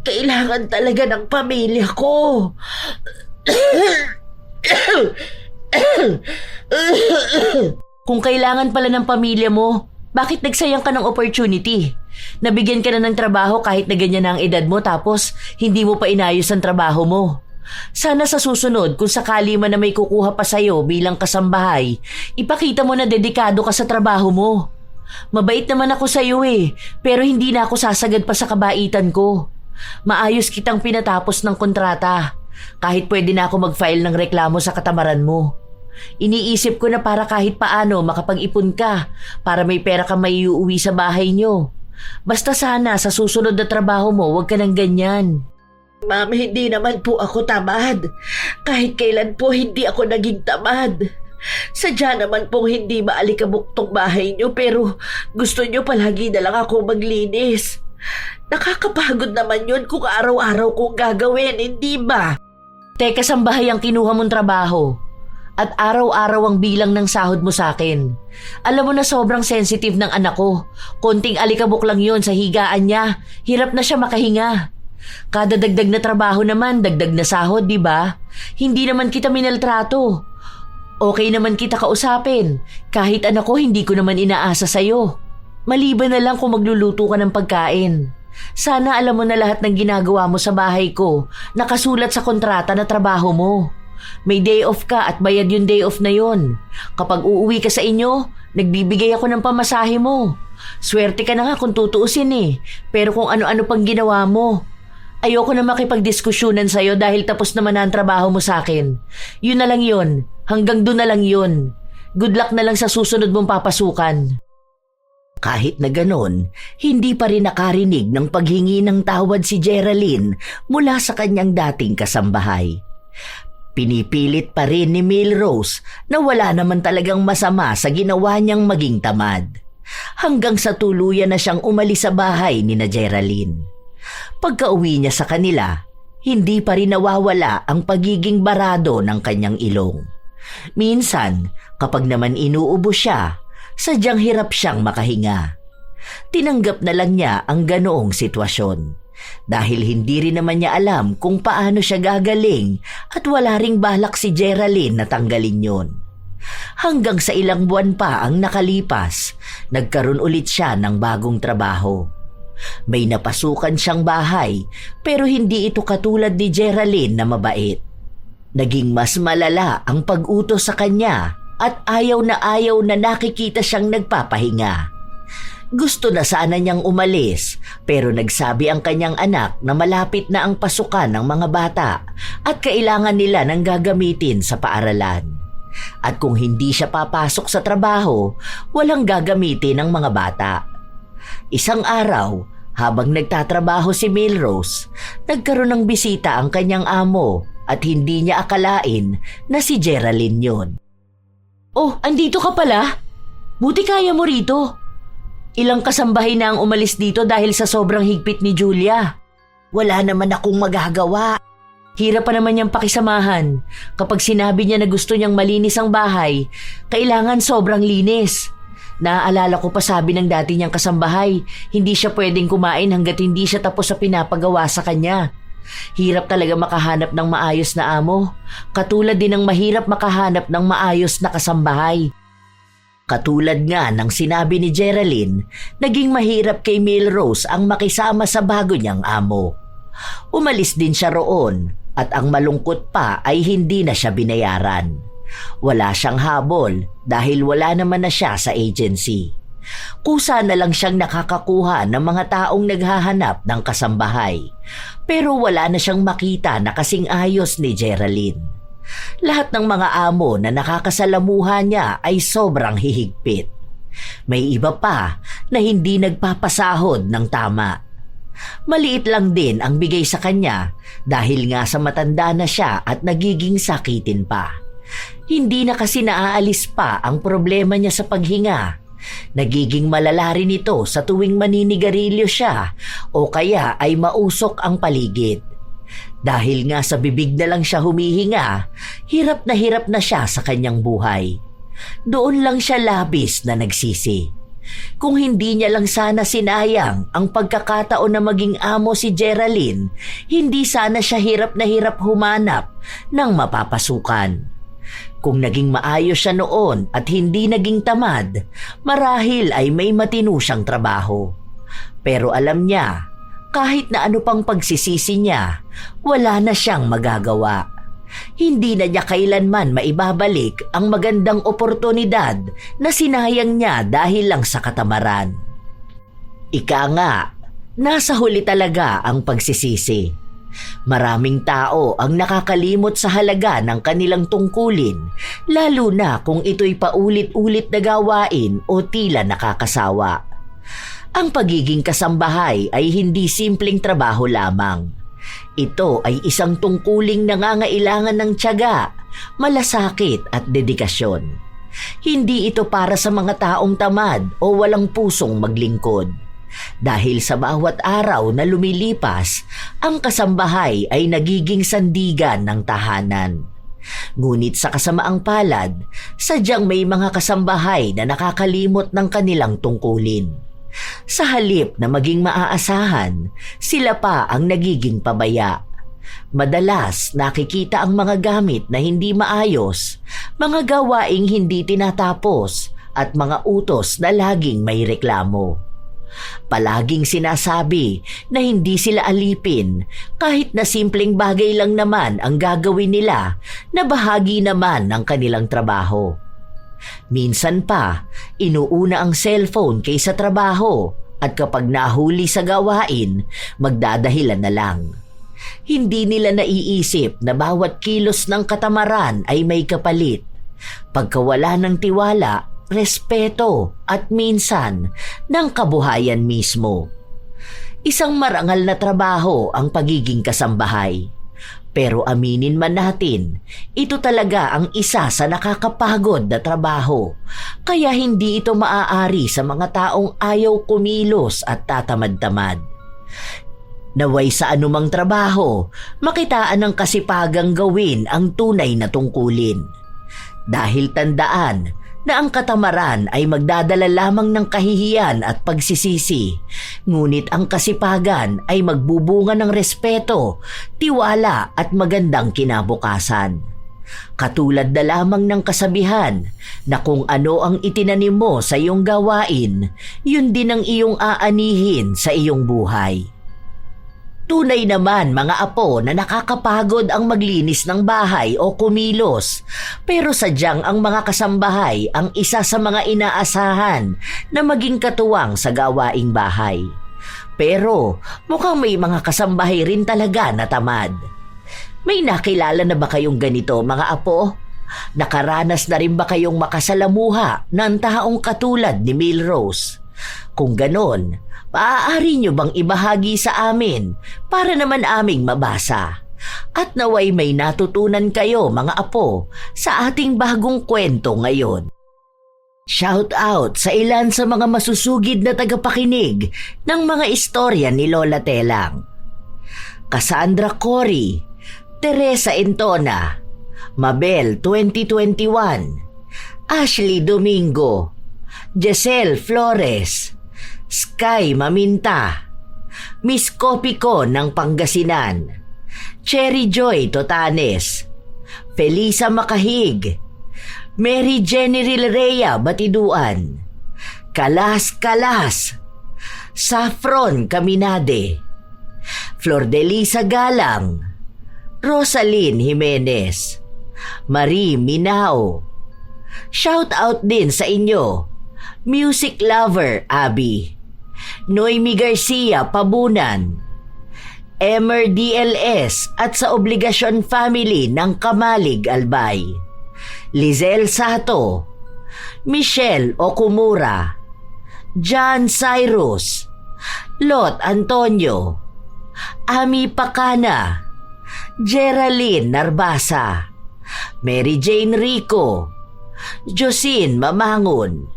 Kailangan talaga ng pamilya ko. Kung kailangan pala ng pamilya mo, bakit nagsayang ka ng opportunity? Nabigyan ka na ng trabaho kahit na ganyan na ang edad mo tapos hindi mo pa inayos ang trabaho mo. Sana sa susunod kung sakali man na may kukuha pa sa'yo bilang kasambahay, ipakita mo na dedikado ka sa trabaho mo. Mabait naman ako sa'yo pero hindi na ako sasagad pa sa kabaitan ko. Maayos kitang pinatapos ng kontrata. Kahit pwede na ako mag-file ng reklamo sa katamaran mo. Iniisip ko na para kahit paano makapag-ipon ka para may pera kang maiuwi sa bahay nyo. Basta sana sa susunod na trabaho mo huwag ka ng ganyan. Ma'am, hindi naman po ako tamad. Kahit kailan po hindi ako naging tamad. Sadya naman pong hindi maalikabok tong bahay nyo pero gusto nyo palagi na lang ako maglinis. Nakakapagod naman yun kung araw-araw kong gagawin, hindi ba? Teka, sambahay ang kinuha mong trabaho. At araw-araw ang bilang ng sahod mo sa akin. Alam mo na sobrang sensitive ng anak ko. Konting alikabok lang yon sa higaan niya. Hirap na siya makahinga. Kada dagdag na trabaho naman, dagdag na sahod, di ba? Hindi naman kita minaltrato. Okay naman kita kausapin. Kahit anak ko, hindi ko naman inaasa sa'yo. Maliban na lang kung magluluto ka ng pagkain. Sana alam mo na lahat ng ginagawa mo sa bahay ko, nakasulat sa kontrata na trabaho mo. May day off ka at bayad yung day off na yon. Kapag uuwi ka sa inyo, nagbibigay ako ng pamasahe mo. Swerte ka na nga kung tutuusin pero kung ano-ano pang ginawa mo. Ayoko na makipagdiskusyonan sa'yo dahil tapos naman na ang trabaho mo sa akin. Yun na lang yun. Hanggang doon na lang yun. Good luck na lang sa susunod mong papasukan. Kahit na ganon, hindi pa rin nakarinig ng paghingi ng tawad si Geraldine mula sa kanyang dating kasambahay. Pinipilit pa rin ni Milrose na wala naman talagang masama sa ginawa niyang maging tamad. Hanggang sa tuluyan na siyang umalis sa bahay ni na Geraldine. Pagka-uwi niya sa kanila, hindi pa rin nawawala ang pagiging barado ng kanyang ilong. Minsan, kapag naman inuubo siya, sadyang hirap siyang makahinga. Tinanggap na lang niya ang ganoong sitwasyon dahil hindi rin naman niya alam kung paano siya gagaling at wala ring balak si Geraldine na tanggalin yon. Hanggang sa ilang buwan pa ang nakalipas, nagkaroon ulit siya ng bagong trabaho. May napasukan siyang bahay pero hindi ito katulad ni Geraldine na mabait. Naging mas malala ang pag-utos sa kanya at ayaw na nakikita siyang nagpapahinga. Gusto na sana niyang umalis pero nagsabi ang kanyang anak na malapit na ang pasukan ng mga bata at kailangan nila ng gagamitin sa paaralan. At kung hindi siya papasok sa trabaho, walang gagamitin ng mga bata. Isang araw, habang nagtatrabaho si Milrose, nagkaroon ng bisita ang kanyang amo at hindi niya akalain na si Geraldine yun. Oh, andito ka pala? Buti kaya mo rito. Ilang kasambahay na ang umalis dito dahil sa sobrang higpit ni Julia. Wala naman akong magagawa. Hirap pa naman niyang pakisamahan. Kapag sinabi niya na gusto niyang malinis ang bahay, kailangan sobrang linis. Naaalala ko pa sabi ng dati niyang kasambahay, hindi siya pwedeng kumain hanggat hindi siya tapos sa pinapagawa sa kanya. Hirap talaga makahanap ng maayos na amo. Katulad din ng mahirap makahanap ng maayos na kasambahay. Katulad nga ng sinabi ni Geraldine, naging mahirap kay Milrose ang makisama sa bago niyang amo. Umalis din siya roon at ang malungkot pa ay hindi na siya binayaran. Wala siyang habol dahil wala naman na siya sa agency. Kusa na lang siyang nakakakuha ng mga taong naghahanap ng kasambahay, pero wala na siyang makita na kasing ayos ni Geraldine. Lahat ng mga amo na nakakasalamuha niya ay sobrang hihigpit. May iba pa na hindi nagpapasahod ng tama. Maliit lang din ang bigay sa kanya dahil nga sa matanda na siya at nagiging sakitin pa. Hindi na kasi naaalis pa ang problema niya sa paghinga. Nagiging malala rin ito sa tuwing maninigarilyo siya o kaya ay mausok ang paligid. Dahil nga sa bibig na lang siya humihinga, hirap na siya sa kanyang buhay. Doon lang siya labis na nagsisi. Kung hindi niya lang sana sinayang ang pagkakataon na maging amo si Geraldine, hindi sana siya hirap humanap ng mapapasukan. Kung naging maayos siya noon at hindi naging tamad, marahil ay may matino siyang trabaho. Pero alam niya, kahit na ano pang pagsisisi niya, wala na siyang magagawa. Hindi na niya kailanman maibabalik ang magandang oportunidad na sinayang niya dahil lang sa katamaran. Ika nga, nasa huli talaga ang pagsisisi. Maraming tao ang nakakalimot sa halaga ng kanilang tungkulin, lalo na kung ito'y paulit-ulit na gawain o tila nakakasawa. Ang pagiging kasambahay ay hindi simpleng trabaho lamang. Ito ay isang tungkuling nangangailangan ng tiyaga, malasakit at dedikasyon. Hindi ito para sa mga taong tamad o walang pusong maglingkod. Dahil sa bawat araw na lumilipas, ang kasambahay ay nagiging sandigan ng tahanan. Ngunit sa kasamaang palad, sadyang may mga kasambahay na nakakalimot ng kanilang tungkulin. Sa halip na maging maaasahan, sila pa ang nagiging pabaya. Madalas nakikita ang mga gamit na hindi maayos, mga gawaing hindi tinatapos at mga utos na laging may reklamo. Palaging sinasabi na hindi sila alipin kahit na simpleng bagay lang naman ang gagawin nila na bahagi naman ng kanilang trabaho. Minsan pa, inuuna ang cellphone kaysa trabaho at kapag nahuli sa gawain, magdadahilan na lang. Hindi nila naiisip na bawat kilos ng katamaran ay may kapalit. Pagkawala ng tiwala, respeto at minsan ng kabuhayan mismo. Isang marangal na trabaho ang pagiging kasambahay. Pero aminin man natin, ito talaga ang isa sa nakakapagod na trabaho. Kaya hindi ito maaari sa mga taong ayaw kumilos at tatamad-tamad. Naway sa anumang trabaho, makitaan ng kasipagang gawin ang tunay na tungkulin. Dahil tandaan na ang katamaran ay magdadala lamang ng kahihiyan at pagsisisi, ngunit ang kasipagan ay magbubunga ng respeto, tiwala at magandang kinabukasan. Katulad na lamang ng kasabihan na kung ano ang itinanim mo sa iyong gawain, yun din ang iyong aanihin sa iyong buhay. Tunay naman mga apo na nakakapagod ang maglinis ng bahay o kumilos, pero sadyang ang mga kasambahay ang isa sa mga inaasahan na maging katuwang sa gawaing bahay. Pero mukhang may mga kasambahay rin talaga na tamad. May nakilala na ba kayong ganito mga apo? Nakaranas na rin ba kayong makasalamuha ng taong katulad ni Milrose? Kung ganon, maaari nyo bang ibahagi sa amin para naman aming mabasa? At naway may natutunan kayo mga apo sa ating bagong kwento ngayon. Shout out sa ilan sa mga masusugid na tagapakinig ng mga istorya ni Lola Telang. Cassandra Cory, Teresa Entona, Mabel 2021, Ashley Domingo, Giselle Flores, Sky Maminta, Miss Kopiko ng Pangasinan, Cherry Joy Totanes, Felisa Makahig, Mary Jenny Rilrea Batiduan, Kalas Kalas, Saffron Kaminade, Flordelisa Galang, Rosaline Jimenez, Marie Minao. Shout out din sa inyo, music lover Abby, Noemi Garcia Pabunan, Emer DLS at sa Obligasyon Family ng Kamalig Albay, Lizelle Sato, Michelle Okumura, John Cyrus, Lot Antonio, Ami Pacana, Geraldine Narbasa, Mary Jane Rico, Josine Mamangon,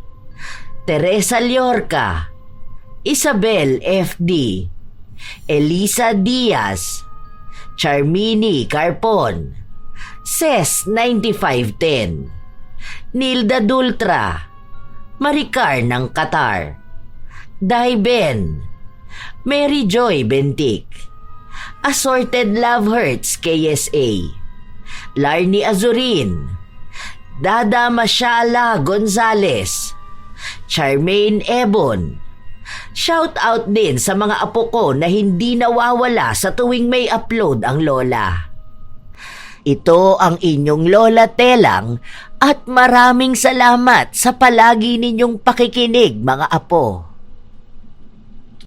Teresa Llorca, Isabel FD, Elisa Diaz, Charmini Carpon, Ces 9510, Nilda Dultra, Maricar ng Qatar, Daiben, Mary Joy Bentic, Assorted Love Hurts KSA, Larnie Azurin, Dada Mashala Gonzales, Charmaine Ebon. Shout out din sa mga apo ko na hindi nawawala sa tuwing may upload ang lola. Ito ang inyong Lola Telang at maraming salamat sa palagi ninyong pakikinig mga apo.